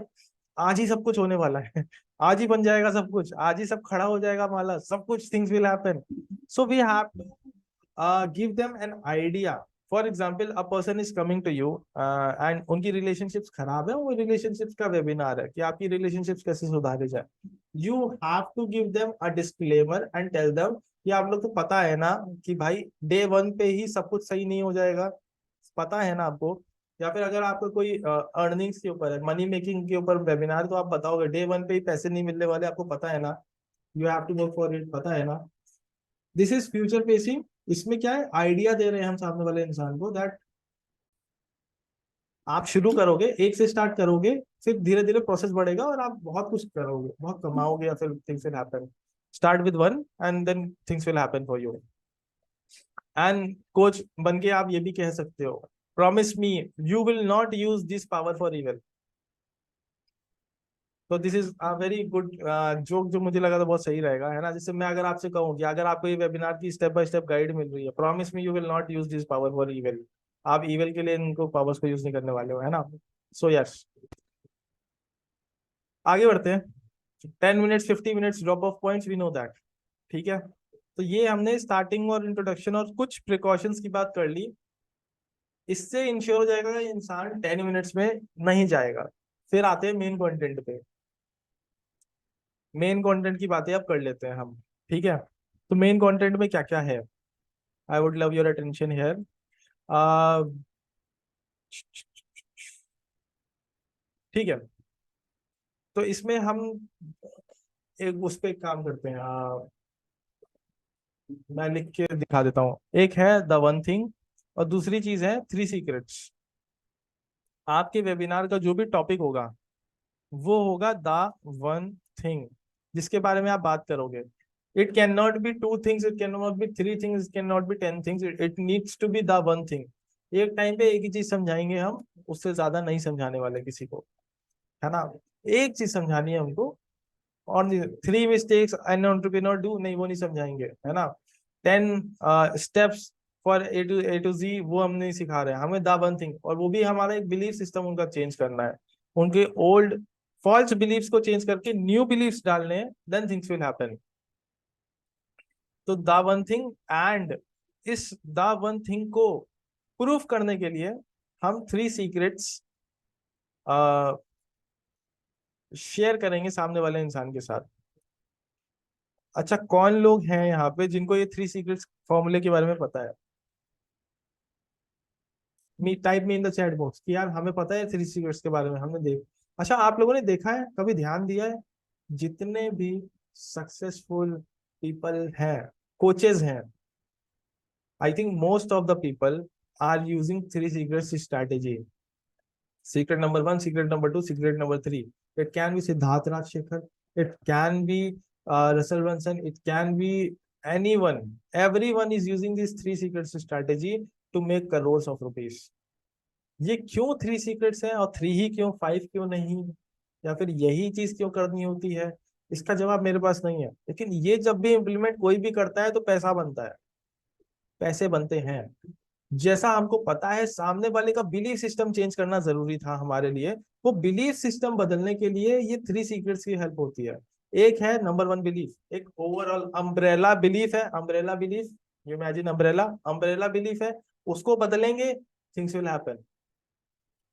आज ही सब कुछ होने वाला है, आज ही बन जाएगा सब कुछ, आज ही सब खड़ा हो जाएगा माला, सब कुछ things will happen. So we have to give them an idea. For example, a person is coming to you and उनकी relationships खराब है, वो relationships का वेबिनार है कि आपकी relationships कैसे सुधारे जाए। You have to give them a disclaimer and tell them कि आप लोग को पता है ना कि भाई डे वन पे ही सब कुछ सही नहीं हो जाएगा, पता है ना आपको। या फिर अगर आपको कोई अर्निंग्स के ऊपर है, मनी मेकिंग के ऊपर वेबिनार, तो आप बताओगे डे वन पे ही पैसे नहीं मिलने वाले, आपको पता है ना, you have to work for it, पता है ना। This is future facing. इसमें क्या है, आइडिया दे रहे हैं हम सामने वाले इंसान को दैट आप शुरू करोगे, एक से स्टार्ट करोगे, फिर धीरे धीरे प्रोसेस बढ़ेगा और आप बहुत कुछ करोगे, बहुत कमाओगे, या फिर things will happen. Start with one and then things will happen for you. And coach बन के आप ये भी कह सकते हो, promise me you will not use this power for evil. तो this is a very good joke, जो मुझे लगा था बहुत सही रहेगा, है ना। जैसे मैं अगर आपसे कहूँ कि अगर आपको ये वेबिनार की स्टेप बाय स्टेप गाइड मिल रही है, promise me you will not use this power for evil, आप इविल के लिए इनको पावर्स को यूज नहीं करने वाले हो, है ना। सो यस, आगे बढ़ते हैं। 10 minutes 50 minutes drop off points, we know that, ठीक है। तो ये हमने स्टार्टिंग और इंट्रोडक्शन और कुछ प्रिकॉशंस की बात कर ली। इससे इंश्योर हो जाएगा कि इंसान 10 मिनट्स में नहीं जाएगा। फिर आते हैं मेन कंटेंट पे। मेन कंटेंट की बातें अब कर लेते हैं हम, ठीक है। तो मेन कंटेंट में क्या क्या है, I would love your attention here. ठीक है, तो इसमें हम एक उस पे काम करते हैं, मैं लिख के दिखा देता हूँ। एक है द वन थिंग, और दूसरी चीज है 3 सीक्रेट्स। आपके वेबिनार का जो भी टॉपिक होगा वो होगा द वन थिंग, जिसके बारे में आप बात करोगे। It can not be 2 things, it can not be 3 things, it can not be 10 things, it needs to be the one thing. एक टाइम पे एक ही चीज समझाएंगे हम, उससे ज्यादा नहीं समझाने वाले किसी को, है ना। एक चीज समझानी है हमको, और 3 मिस्टेक्स एन एंटरप्रेन्योर डू, नहीं वो नहीं समझाएंगे, है ना। 10 स्टेप्स फॉर ए टू जी, वो हम नहीं सिखा रहे हैं, हमें द वन थिंग। और वो भी हमारा एक बिलीफ सिस्टम उनका चेंज करना है, उनके ओल्ड फॉल्स बिलीफ्स को चेंज करके न्यू बिलीफ्स डालने हैं, देन थिंग्स विल हैपन। तो द वन थिंग, एंड इस द वन थिंग को प्रूफ करने के लिए हम 3 सीक्रेट्स शेयर करेंगे सामने वाले इंसान के साथ। अच्छा, कौन लोग हैं यहाँ पे जिनको ये 3 सीक्रेट्स फॉर्मूले के बारे में पता है? मी टाइप में इन द चैट बॉक्स कि यार हमें पता है 3 सीक्रेट्स के बारे में, हमने देख अच्छा, आप लोगों ने देखा है, कभी ध्यान दिया है, जितने भी सक्सेसफुल पीपल हैं, कोचेज हैं, I think most of the people are using three secret strategy. Secret number one, secret number two, secret number three. It can be Siddharth Rajshekhar. It can be Russell Brunson. It can be anyone. Everyone is using these three secrets strategy to make crores of rupees. ये क्यों three secrets हैं और three ही क्यों, five क्यों नहीं, या फिर यही चीज क्यों करनी होती है, इसका जवाब मेरे पास नहीं है. लेकिन ये जब भी इम्प्लीमेंट कोई भी करता है तो पैसा बनता है, पैसे बनते हैं. जैसा हमको पता है, सामने वाले का बिलीफ सिस्टम चेंज करना जरूरी था हमारे लिए. वो बिलीफ सिस्टम बदलने के लिए ये थ्री सीक्रेट्स की हेल्प होती है. एक है नंबर वन बिलीफ, एक ओवरऑल अम्ब्रेला बिलीफ है. Umbrella belief, you imagine umbrella, umbrella belief है. उसको बदलेंगे, थिंग्स विल हैपन.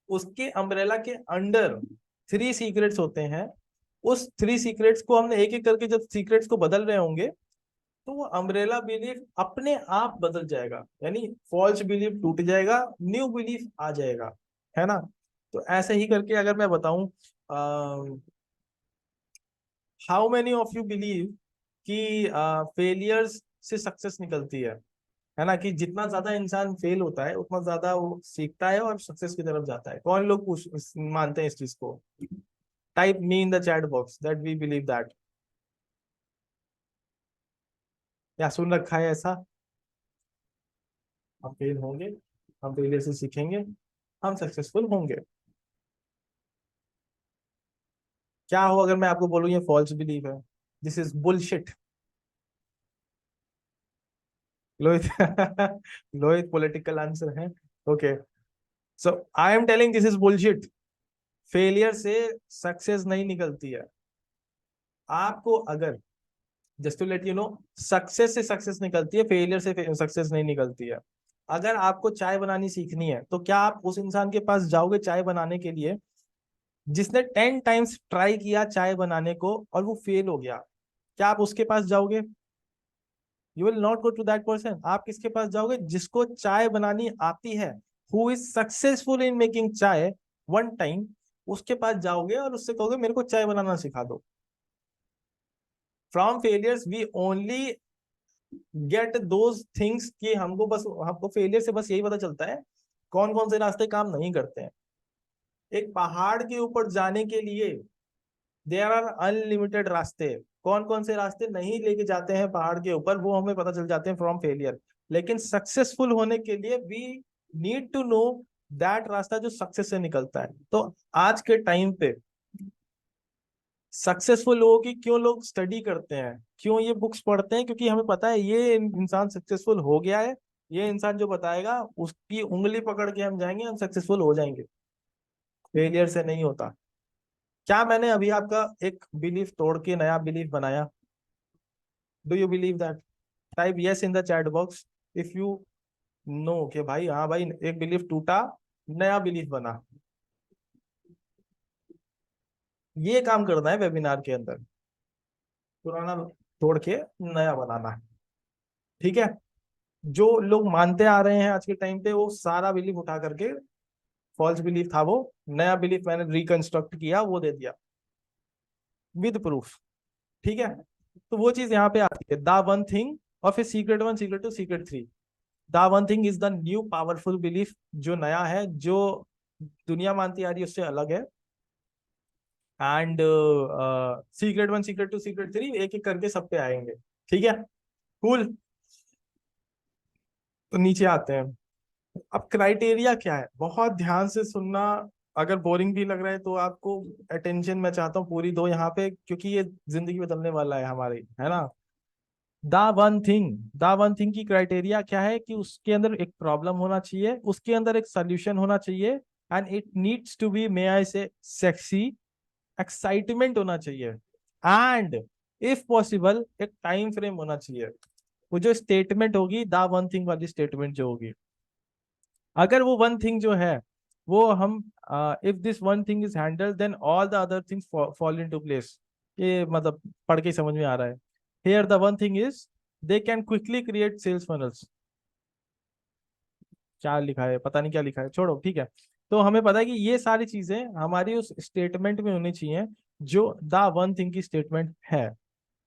उसके अम्ब्रेला के अंडर थ्री सीक्रेट्स होते हैं. उस थ्री सीक्रेट्स को हमने एक एक करके जब सीक्रेट्स को बदल रहे होंगे, तो वो अम्ब्रेला बिलीफ अपने आप बदल जाएगा. यानी फॉल्स बिलीफ टूट जाएगा, न्यू बिलीफ आ जाएगा, है ना. तो ऐसे ही करके अगर मैं बताऊं, how many of you believe कि फेलियर्स से सक्सेस निकलती है ना, कि जितना ज्यादा इंसान फेल होता है उतना ज्यादा वो सीखता है और सक्सेस की तरफ जाता है. कौन लोग मानते हैं इस चीज को? Type me in the chat box that we believe that. या सुन रखा है ऐसा? हम फेल होंगे, हम फेलियर से सीखेंगे, हम सक्सेसफुल होंगे. क्या हो अगर मैं आपको बोलूं ये फॉल्स बिलीव है, this is bullshit. Lohit Lohit political answer है. Okay, so I am telling this is bullshit. Failure से सक्सेस नहीं निकलती है. आपको अगर, just to let you know, success से सक्सेस निकलती है, फेलियर से सक्सेस नहीं निकलती है. अगर आपको चाय बनानी सीखनी है तो क्या आप उस इंसान के पास जाओगे चाय बनाने के लिए जिसने 10 टाइम्स ट्राई किया चाय बनाने को और वो फेल हो गया? क्या आप उसके पास जाओगे? You will not go to that person. आप किसके पास जाओगे? जिसको चाय बनानी आती है, who is successful in making chai 1 time. उसके पास जाओगे और उससे कहोगे मेरे को चाय बनाना सिखा दो. From failures we only get those things, कि हमको फेलियर से बस यही पता चलता है कौन कौन से रास्ते काम नहीं करते हैं. एक पहाड़ के ऊपर जाने के लिए देयर आर अनलिमिटेड रास्ते. कौन कौन से रास्ते नहीं लेके जाते हैं पहाड़ के ऊपर, वो हमें पता चल जाते हैं फ्रॉम फेलियर. लेकिन सक्सेसफुल होने के लिए we need to know that रास्ता जो सक्सेस से निकलता है. तो आज के टाइम पे सक्सेसफुल लोगों की क्यों लोग स्टडी करते हैं, क्यों ये बुक्स पढ़ते हैं? क्योंकि हमें पता है ये इंसान सक्सेसफुल हो गया है, ये इंसान जो बताएगा उसकी उंगली पकड़ के हम जाएंगे, हम सक्सेसफुल हो जाएंगे. फेलियर से नहीं होता. क्या मैंने अभी आपका एक बिलीफ तोड़ के नया बिलीफ बनाया? Do you believe that? Type yes in the chat box if you know कि भाई, हाँ भाई, एक बिलीफ टूटा, नया बिलीफ बना. ये काम करना है वेबिनार के अंदर, पुराना तोड़ के नया बनाना है. ठीक है. जो लोग मानते आ रहे हैं आज के टाइम पे, वो सारा बिलीफ उठा करके, फॉल्स बिलीफ था वो, नया बिलीफ मैंने रिकंस्ट्रक्ट किया, वो दे दिया विद प्रूफ. ठीक है. तो वो चीज यहाँ पे आती है, द वन थिंग. और फिर secret one, secret two, secret three. The one thing is the new powerful belief, जो नया है, जो दुनिया मानती आ रही है उससे अलग है. And secret one, secret two, secret three, एक एक करके सब पे आएंगे. ठीक है. कूल. तो नीचे आते हैं. अब क्राइटेरिया क्या है, बहुत ध्यान से सुनना. अगर बोरिंग भी लग रहा है तो आपको अटेंशन मैं चाहता हूँ पूरी दो यहाँ पे, क्योंकि ये जिंदगी बदलने वाला है हमारी, है ना. द वन थिंग की क्राइटेरिया क्या है? कि उसके अंदर एक प्रॉब्लम होना चाहिए, उसके अंदर एक सोल्यूशन होना चाहिए, and it needs to be, may I say, sexy. Excitement होना चाहिए, एंड इफ पॉसिबल एक टाइम फ्रेम होना चाहिए. वो जो स्टेटमेंट होगी, द वन थिंग वाली स्टेटमेंट जो होगी, अगर वो वन थिंग जो है वो हम, if this one thing is handle then all the other things fall into place. ये मतलब पढ़ के समझ में आ रहा है. Here the one thing is they can quickly create sales funnels. क्या लिखा है पता नहीं, क्या लिखा है, छोड़ो, ठीक है. तो हमें पता है कि ये सारी चीजें हमारी उस स्टेटमेंट में होनी चाहिए जो द वन थिंग की स्टेटमेंट है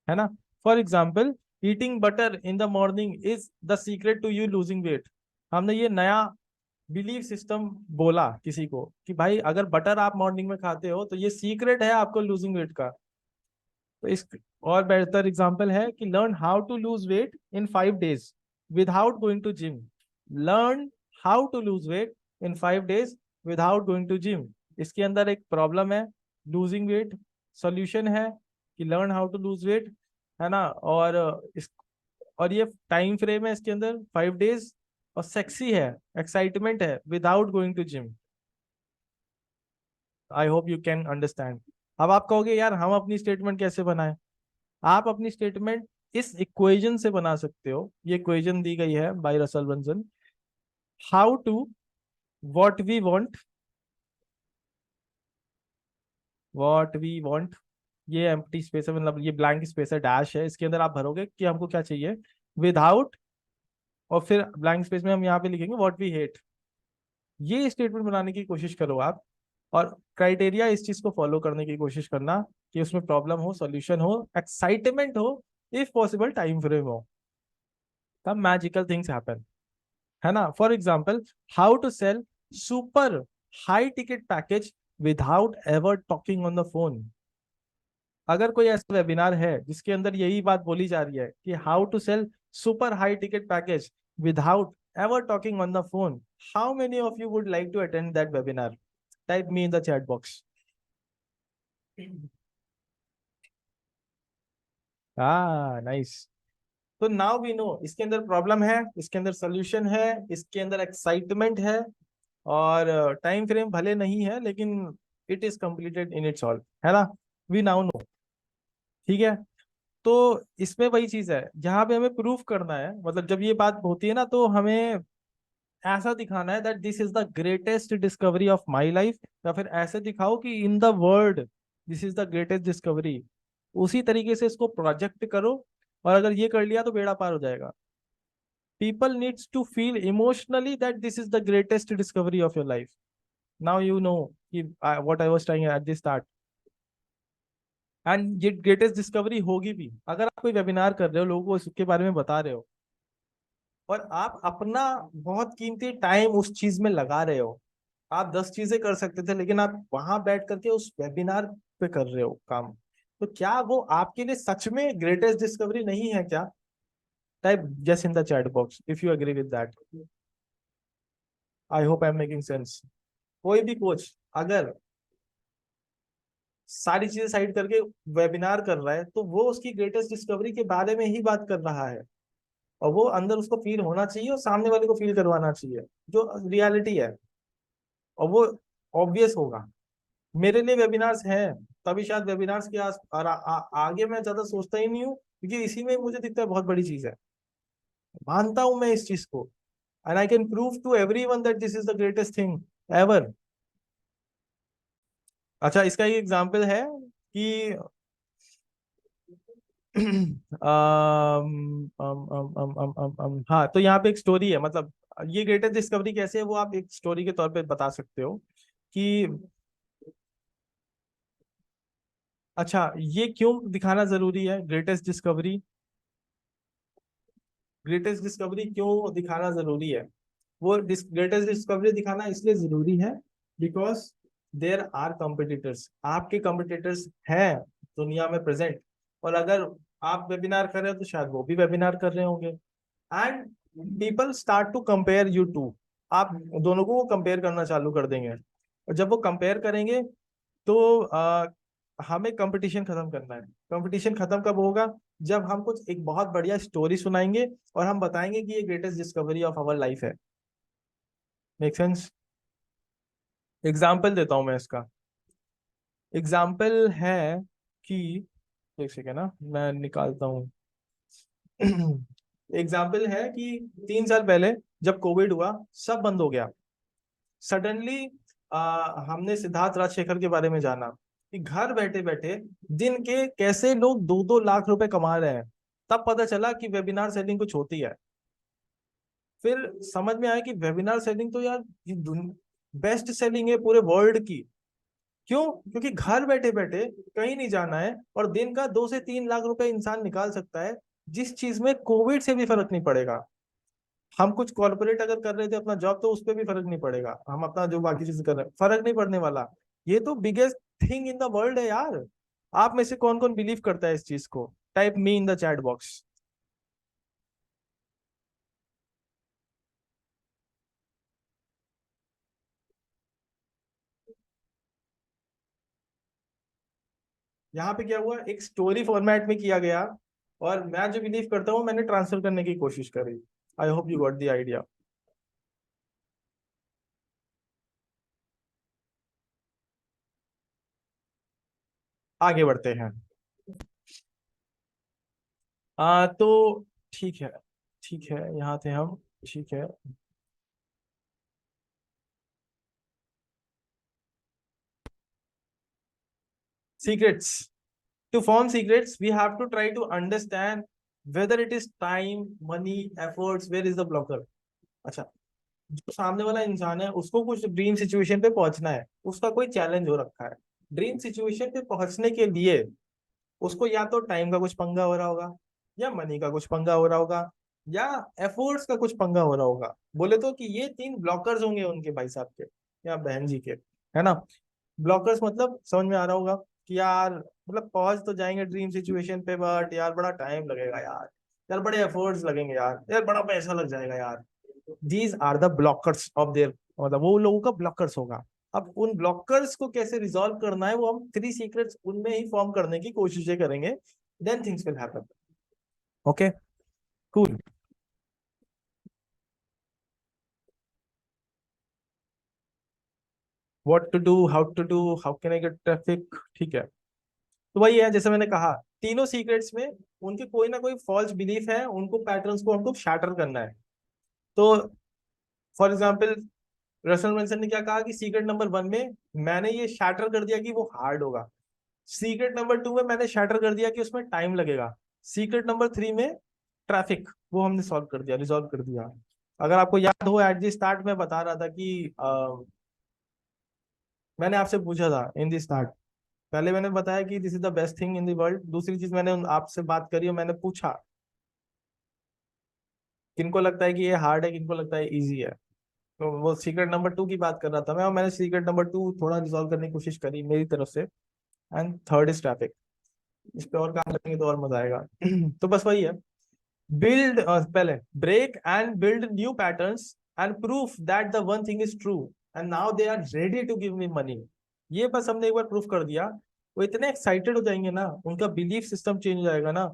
ना। For example, eating butter in the morning is the secret to you losing weight. हमने ये नया बिलीव सिस्टम बोला किसी को कि भाई अगर बटर आप मॉर्निंग में खाते हो तो ये सीक्रेट है आपको लूजिंग वेट का। तो इस और बेहतर एग्जांपल है कि learn how to lose weight in 5 days without going to gym. Learn how to lose weight in 5 days without going to gym. इसके अंदर एक प्रॉब्लम है लूजिंग वेट, सॉल्यूशन है कि learn how to lose weight, है ना। और ये टाइम फ्रेम है इसके अंदर 5 days, और सेक्सी है, एक्साइटमेंट है, without going to gym. I hope you can understand. अब आप कहोगे यार हम अपनी स्टेटमेंट कैसे बनाएं। आप अपनी स्टेटमेंट इस इक्वेशन से बना सकते हो। ये इक्वेशन दी गई है by Russell Brunson. How to, what we want, ये एम्प्टी स्पेस है, मतलब ये ब्लैंक स्पेस है, डैश है, इसके अंदर आप भरोगे कि हमको क्या चाहिए, विदाउट, और फिर ब्लैंक स्पेस में हम यहाँ पे लिखेंगे व्हाट वी हेट। ये स्टेटमेंट बनाने की कोशिश करो आप, और क्राइटेरिया इस चीज को फॉलो करने की कोशिश करना कि उसमें प्रॉब्लम हो, सॉल्यूशन हो, एक्साइटमेंट हो, इफ पॉसिबल टाइम फ्रेम हो, तब मैजिकल थिंग्स हैपन, है ना। For example, how to sell super high ticket package without ever talking on the phone. अगर कोई ऐसा वेबिनार है जिसके अंदर यही बात बोली जा रही है कि how to sell super high ticket package without ever talking on the phone, how many of you would like to attend that webinar? Type me in the chat box. हाँ, नाइस। तो नाउ वी नो इसके अंदर problem है, इसके अंदर solution है, इसके अंदर एक्साइटमेंट है, और टाइम फ्रेम भले नहीं है लेकिन it is completed in its all, है ना। We now know. ठीक है। तो इसमें वही चीज है जहां पे हमें प्रूफ करना है, मतलब जब ये बात होती है ना तो हमें ऐसा दिखाना है that this is the greatest discovery of my life, या फिर ऐसे दिखाओ कि in the world this is the greatest discovery. उसी तरीके से इसको प्रोजेक्ट करो, और अगर ये कर लिया तो बेड़ा पार हो जाएगा। People needs to feel emotionally that this is the greatest discovery of your life. Now you know कि what I was trying at the start. And ये ग्रेटेस्ट डिस्कवरी होगी भी अगर आप कोई वेबिनार कर रहे हो, लोगों को इसके बारे में बता रहे हो, और आप अपना बहुत कीमती टाइम उस चीज में लगा रहे हो। आप 10 चीजें कर सकते थे लेकिन आप वहां बैठ करके उस वेबिनार पे कर रहे हो काम। तो क्या वो आपके लिए सच में ग्रेटेस्ट डिस्कवरी नहीं है क्या? Type just in the chat box if you agree with that. I hope I am making sense. कोई भी कोच अगर सारी चीजें साइड करके वेबिनार कर रहा है तो वो उसकी ग्रेटेस्ट डिस्कवरी के बारे में ही बात कर रहा है, और वो अंदर उसको फील होना चाहिए और सामने वाले को फील करवाना चाहिए जो रियलिटी है, और वो ऑब्वियस होगा। मेरे लिए वेबिनार्स हैं, तभी शायद वेबिनार्स के आगे मैं ज्यादा सोचता ही नहीं हूँ, क्योंकि इसी में मुझे दिखता है बहुत बड़ी चीज है। मानता हूं मैं इस चीज को, and I can prove to everyone that this is the greatest thing ever. अच्छा, इसका एक एग्जांपल है कि हाँ, तो यहाँ पे एक स्टोरी है, मतलब ये ग्रेटेस्ट डिस्कवरी कैसे है वो आप एक स्टोरी के तौर पे बता सकते हो कि अच्छा ये क्यों दिखाना जरूरी है, ग्रेटेस्ट डिस्कवरी क्यों दिखाना जरूरी है। वो ग्रेटेस्ट डिस्कवरी दिखाना इसलिए जरूरी है बिकॉज देयर आर कॉम्पिटिटर्स, आपके कॉम्पिटिटर्स हैं दुनिया में प्रेजेंट, और अगर आप वेबिनार कर रहे हो तो शायद वो भी वेबिनार कर रहे होंगे, and people start to compare you too. आप दोनों को कंपेयर करना चालू कर देंगे, और जब वो कंपेयर करेंगे तो हमें कंपटीशन खत्म करना है। कंपटीशन खत्म कब होगा? जब हम कुछ एक बहुत बढ़िया स्टोरी सुनाएंगे और हम बताएंगे कि ये greatest discovery of our life है। Make sense? एग्जाम्पल देता हूं मैं इसका। एग्जाम्पल है कि, एक सेकेंड ना मैं निकालता हूँ। एग्जाम्पल है कि 3 साल पहले जब कोविड हुआ, सब बंद हो गया। सडनली हमने सिद्धार्थ राजशेखर के बारे में जाना कि घर बैठे बैठे दिन के कैसे लोग 2-2 लाख रुपए कमा रहे हैं। तब पता चला कि वेबिनार सेलिंग कुछ होती है। फिर समझ में आया कि वेबिनार सेलिंग तो यार ये बेस्ट सेलिंग है पूरे वर्ल्ड की। क्यों? क्योंकि घर बैठे बैठे कहीं नहीं जाना है और दिन का 2 से 3 लाख रुपए इंसान निकाल सकता है, जिस चीज में कोविड से भी फर्क नहीं पड़ेगा। हम कुछ कॉर्पोरेट अगर कर रहे थे अपना जॉब तो उस पर भी फर्क नहीं पड़ेगा, हम अपना जो बाकी चीज कर रहे हैं फर्क नहीं पड़ने वाला। ये तो biggest thing in the world है यार। आप में से कौन कौन बिलीव करता है इस चीज को? Type me in the chat box. यहाँ पे क्या हुआ, एक स्टोरी फॉर्मेट में किया गया, और मैं जो बिलीव करता हूँ मैंने ट्रांसफर करने की कोशिश करी। आई hope you got the idea. आगे बढ़ते हैं। तो ठीक है, ठीक है, यहाँ थे हम। ठीक है। Secrets. To form secrets we have to try to understand whether it is time, money, efforts, where is the blocker. अच्छा, जो सामने वाला इंसान है उसको कुछ ड्रीम सिचुएशन पे पहुंचना है, उसका कोई चैलेंज हो रखा है। ड्रीम सिचुएशन पे पहुंचने के लिए उसको या तो टाइम का कुछ पंगा हो रहा होगा, या मनी का कुछ पंगा हो रहा होगा, या एफर्ट्स का कुछ पंगा हो रहा होगा। बोले तो कि ये 3 ब्लॉकर्स होंगे उनके, भाई साहब के या बहन जी के, है ना। ब्लॉकर्स मतलब समझ में आ रहा होगा कि यार मतलब पहुंच तो जाएंगे ड्रीम सिचुएशन पे, बट यार बड़ा टाइम लगेगा यार, यार बड़े एफर्ट्स लगेंगे यार, यार बड़ा पैसा लग जाएगा यार। These are the blockers of there, मतलब वो लोगों का ब्लॉकर्स होगा। अब उन ब्लॉकर्स को कैसे रिजॉल्व करना है वो हम 3 सीक्रेट्स उनमें ही फॉर्म करने की कोशिशें करेंगे। Then things will happen. Okay, cool. What to do, how to do, how can I get traffic. ठीक है, तो वही है जैसे मैंने कहा, तीनों सीक्रेट्स में उनके कोई ना कोई फॉल्स बिलीफ है, उनको पैटर्न्स को हमको शैटर करना है। तो फॉर एग्जाम्पल, रसल मेंसन ने क्या कहा कि सीक्रेट नंबर 1 में मैंने ये शैटर कर दिया कि वो हार्ड होगा। सीक्रेट नंबर 2 में मैंने शैटर कर दिया कि उसमें टाइम लगेगा। सीक्रेट नंबर 3 में ट्रैफिक, वो हमने सॉल्व कर दिया, रिजॉल्व कर दिया। अगर आपको याद हो एट द स्टार्ट में बता रहा था कि मैंने आपसे पूछा था इन द स्टार्ट, पहले मैंने बताया कि this is the best thing in the world. दूसरी चीज मैंने आपसे बात करी और मैंने पूछा किनको लगता है कि ये हार्ड है, किनको लगता है इजी है। तो वो सीक्रेट नंबर 2 की बात कर रहा था मैं, और मैंने सीक्रेट नंबर 2 थोड़ा रिजॉल्व करने की कोशिश करी मेरी तरफ से। And third is traffic. इस पे और काम करेंगे तो और मजा आएगा। तो बस वही है, build पहले break and build new patterns and proof that the one thing is true and now they are ready to give me money। ये बस हमने एक बार प्रूफ कर दिया, वो इतने एक्साइटेड हो जाएंगे ना, उनका बिलीफ सिस्टम चेंज हो जाएगा ना,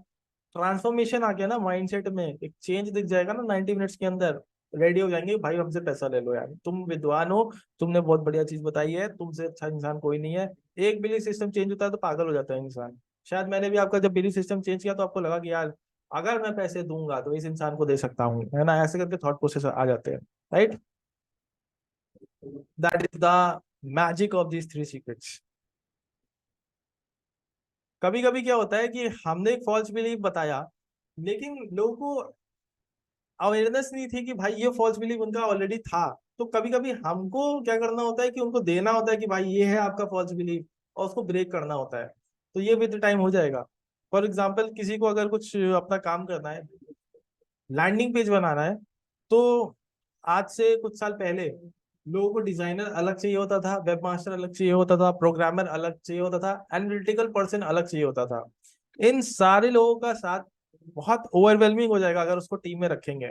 ट्रांसफॉर्मेशन आ गया ना माइंडसेट में, एक चेंज दिख जाएगा ना 90 मिनट्स के अंदर। रेडी हो जाएंगे, भाई हमसे पैसा ले लो यार, तुम विद्वान हो, तुमने बहुत बढ़िया चीज बताई है, तुमसे अच्छा इंसान कोई नहीं है। एक बिलीफ सिस्टम चेंज होता है तो पागल हो जाता है इंसान। शायद मैंने भी आपका जब बिलीफ सिस्टम चेंज किया तो आपको लगा कि यार अगर मैं पैसे दूंगा तो इस इंसान को दे सकता हूँ, है ना, ऐसे करके थॉट प्रोसेस आ जाते हैं। Right, that is the magic of these 3 secrets. कभी कभी क्या होता है कि हमने एक फॉल्स बिलीफ बताया, लेकिन लोगों को अवेयरनेस नहीं थी कि भाई ये फॉल्स बिलीफ उनका ऑलरेडी था। तो कभी कभी हमको क्या करना होता है कि उनको देना होता है कि भाई ये है आपका फॉल्स बिलीफ, और उसको ब्रेक करना होता है। तो ये विद टाइम हो जाएगा। फॉर एग्जाम्पल, किसी को अगर कुछ अपना काम करना है, लैंडिंग पेज बनाना है, तो आज से कुछ साल पहले लोगों को डिजाइनर अलग चाहिए होता था, वेब मास्टर अलग चाहिए होता था, प्रोग्रामर अलग चाहिए होता था, एनालिटिकल पर्सन अलग चाहिए होता था। इन सारे लोगों का साथ बहुत ओवरवेलमिंग हो जाएगा अगर उसको टीम में रखेंगे।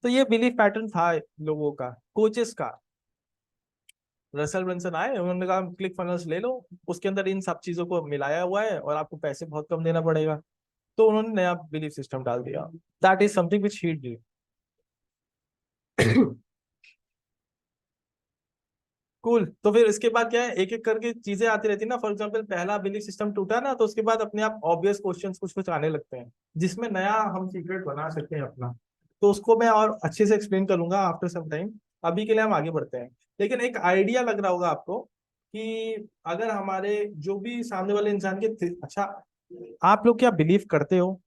तो ये बिलीफ पैटर्न था लोगों का, कोचेस का। रसल ब्रंसन आए, उन्होंने कहा क्लिक फनल्स ले लो, उसके अंदर इन सब चीजों को मिलाया हुआ है और आपको पैसे बहुत कम देना पड़ेगा। तो उन्होंने नया बिलीफ सिस्टम डाल दिया। That is something which he did. Cool. तो फिर इसके बाद क्या है, एक एक करके चीजें आती रहती है ना। फॉर एग्जांपल, पहला बिलीफ सिस्टम टूटा ना, तो उसके बाद अपने आप ऑब्वियस क्वेश्चंस कुछ कुछ आने लगते हैं, जिसमें नया हम सीक्रेट बना सकते हैं अपना। तो उसको मैं और अच्छे से एक्सप्लेन करूंगा आफ्टर सम टाइम। अभी के लिए हम आगे बढ़ते हैं। लेकिन एक आइडिया लग रहा होगा आपको कि अगर हमारे जो भी सामने वाले इंसान के अच्छा, आप लोग क्या बिलीव करते हो?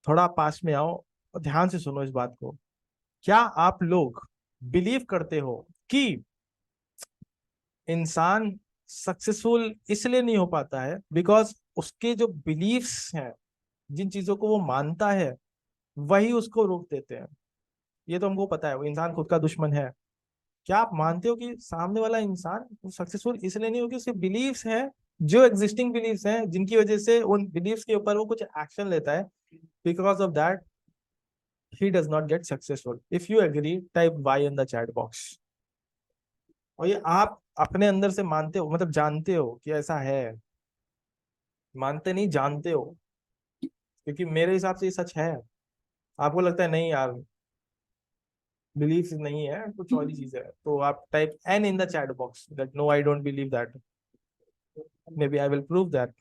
थोड़ा पास में आओ और ध्यान से सुनो इस बात को। क्या आप लोग बिलीव करते हो कि इंसान सक्सेसफुल इसलिए नहीं हो पाता है बिकॉज उसके जो बिलीव्स हैं, जिन चीजों को वो मानता है, वही उसको रोक देते हैं। ये तो हमको पता है, वो इंसान खुद का दुश्मन है। क्या आप मानते हो कि सामने वाला इंसान सक्सेसफुल इसलिए नहीं होगी, उसके बिलीव्स हैं, जो एग्जिस्टिंग बिलीव्स हैं, जिनकी वजह से उन बिलीव्स के ऊपर वो कुछ एक्शन लेता है, because of that he does not get successful. If you agree, type Y in the chat box. और ये आप अपने अंदर से मानते हो, मतलब जानते हो कि ऐसा है। मानते नहीं, जानते हो, क्योंकि मेरे हिसाब से ये सच है। आपको लगता है नहीं यार, बिलीफ नहीं है, कुछ और ही चीज है, तो आप type N in the chat box that no I don't believe that, maybe I will prove that.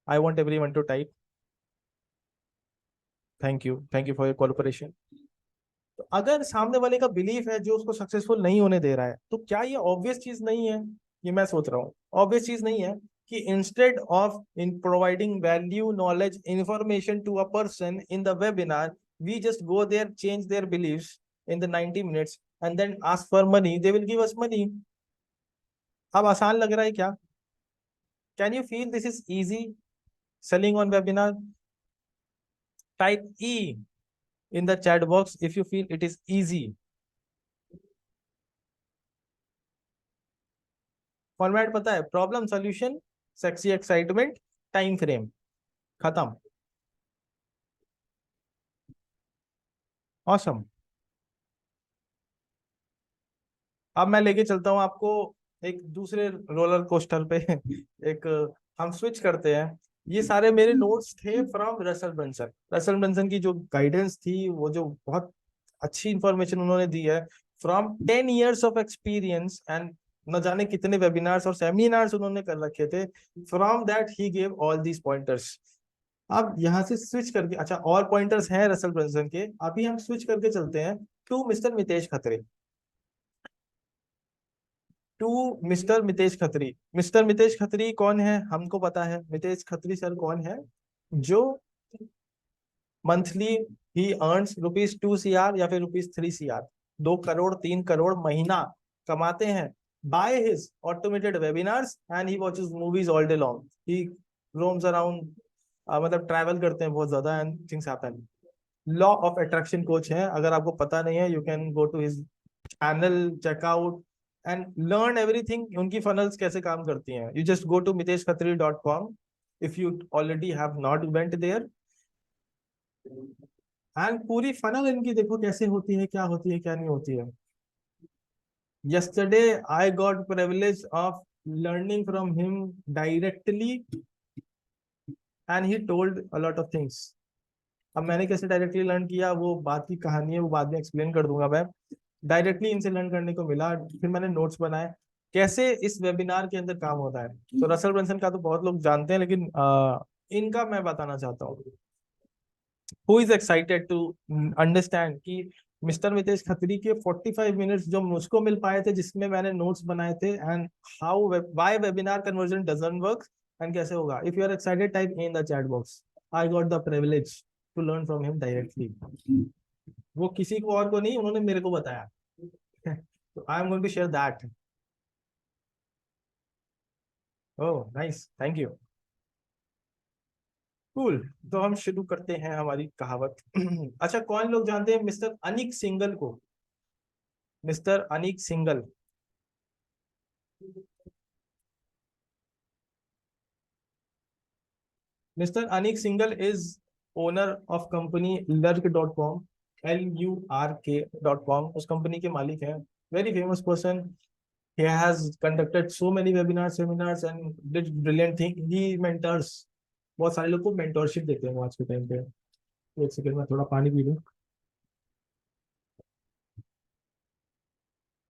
I want everyone to type. Thank you for your cooperation. तो अगर सामने वाले का बिलीफ है जो उसको सक्सेसफुल नहीं होने दे रहा है, तो क्या ये ऑब्वियस चीज नहीं है? ये मैं सोच रहा हूँ ऑब्वियस चीज नहीं है कि instead of in providing value knowledge information to a person in the webinar, we just go there, change their beliefs in the 90 minutes and then ask for money, they will give us money. अब आसान लग रहा है क्या? Can you feel this is easy selling on webinar? Type E in the chat box if you feel it is easy. Format पता है? Problem solution, sexy excitement, time frame, खत्म। Awesome. अब मैं लेके चलता हूँ आपको एक दूसरे रोलर कोस्टर पे। एक हम स्विच करते हैं। ये सारे मेरे नोट्स थे from Russell Brunson. Russell Brunson की जो गाइडेंस थी, वो जो बहुत अच्छी इंफॉर्मेशन उन्होंने दी है, from 10 years of experience and न जाने कितने वेबिनार्स और सेमिनार्स उन्होंने कर रखे थे। From that he gave all these pointers. अब यहाँ से स्विच करके, अच्छा और पॉइंटर्स हैं रसल ब्रंसन के, अभी हम स्विच करके चलते हैं to mister Mitesh Khatri. To mister Mitesh Khatri. Mister Mitesh Khatri कौन है? हमको पता है मितेश खत्री सर कौन है। जो मंथली ही अर्न्स ₹2 CR या फिर ₹3 CR, 2 करोड़ 3 करोड़ महीना कमाते हैं by his automated webinars and he watches movies all day long. He roams around, मतलब ट्रैवल करते हैं बहुत ज्यादा and things happen. Law of attraction coach है, अगर आपको पता नहीं है, you can go to his channel, check out and learn everything, उनकी फनल्स कैसे काम करती हैं। You just go to miteshkhatri.com if you already have not went there, and पूरी फनल इनकी देखो कैसे होती है, क्या होती है, क्या नहीं होती है। yesterday I got privilege of learning from him directly and he told a lot of things. अब मैंने कैसे डायरेक्टली लर्न किया वो बात की कहानी है, वो बाद में एक्सप्लेन कर दूंगा। मैं डायरेक्टली इनसे लर्न करने को मिला, फिर मैंने नोट्स बनाए कैसे इस वेबिनार के अंदर काम होता है। तो रसल ब्रंसन का तो बहुत लोग जानते हैं, लेकिन इनका मैं बताना चाहता हूँ। Who is excited to understand कि मिस्टर मितेश खत्री के 45 मिनट्स जो मुझको मिल पाए थे, जिसमें मैंने नोट्स बनाए थे, and how why webinar conversion doesn't work and कैसे होगा। If you are excited, type in the chat box. I got the privilege to learn from him directly. वो किसी को और को नहीं, उन्होंने मेरे को बताया। तो I am going to share that. Oh nice, thank you. Cool. तो हम शुरू करते हैं हमारी कहावत। अच्छा, कौन लोग जानते हैं मिस्टर अनिक सिंगल को? Mister Anik Singal. Mister Anik Singal is owner of company lurk.com, LURK.com, उस कंपनी के मालिक हैं। Very famous person. he has conducted so many webinars, seminars and did brilliant thing. He mentors बहुत सारे लोग को मेंटोरशिप देते हैं वो आज के टाइम पे। एक सेकंड में थोड़ा पानी पी लूं।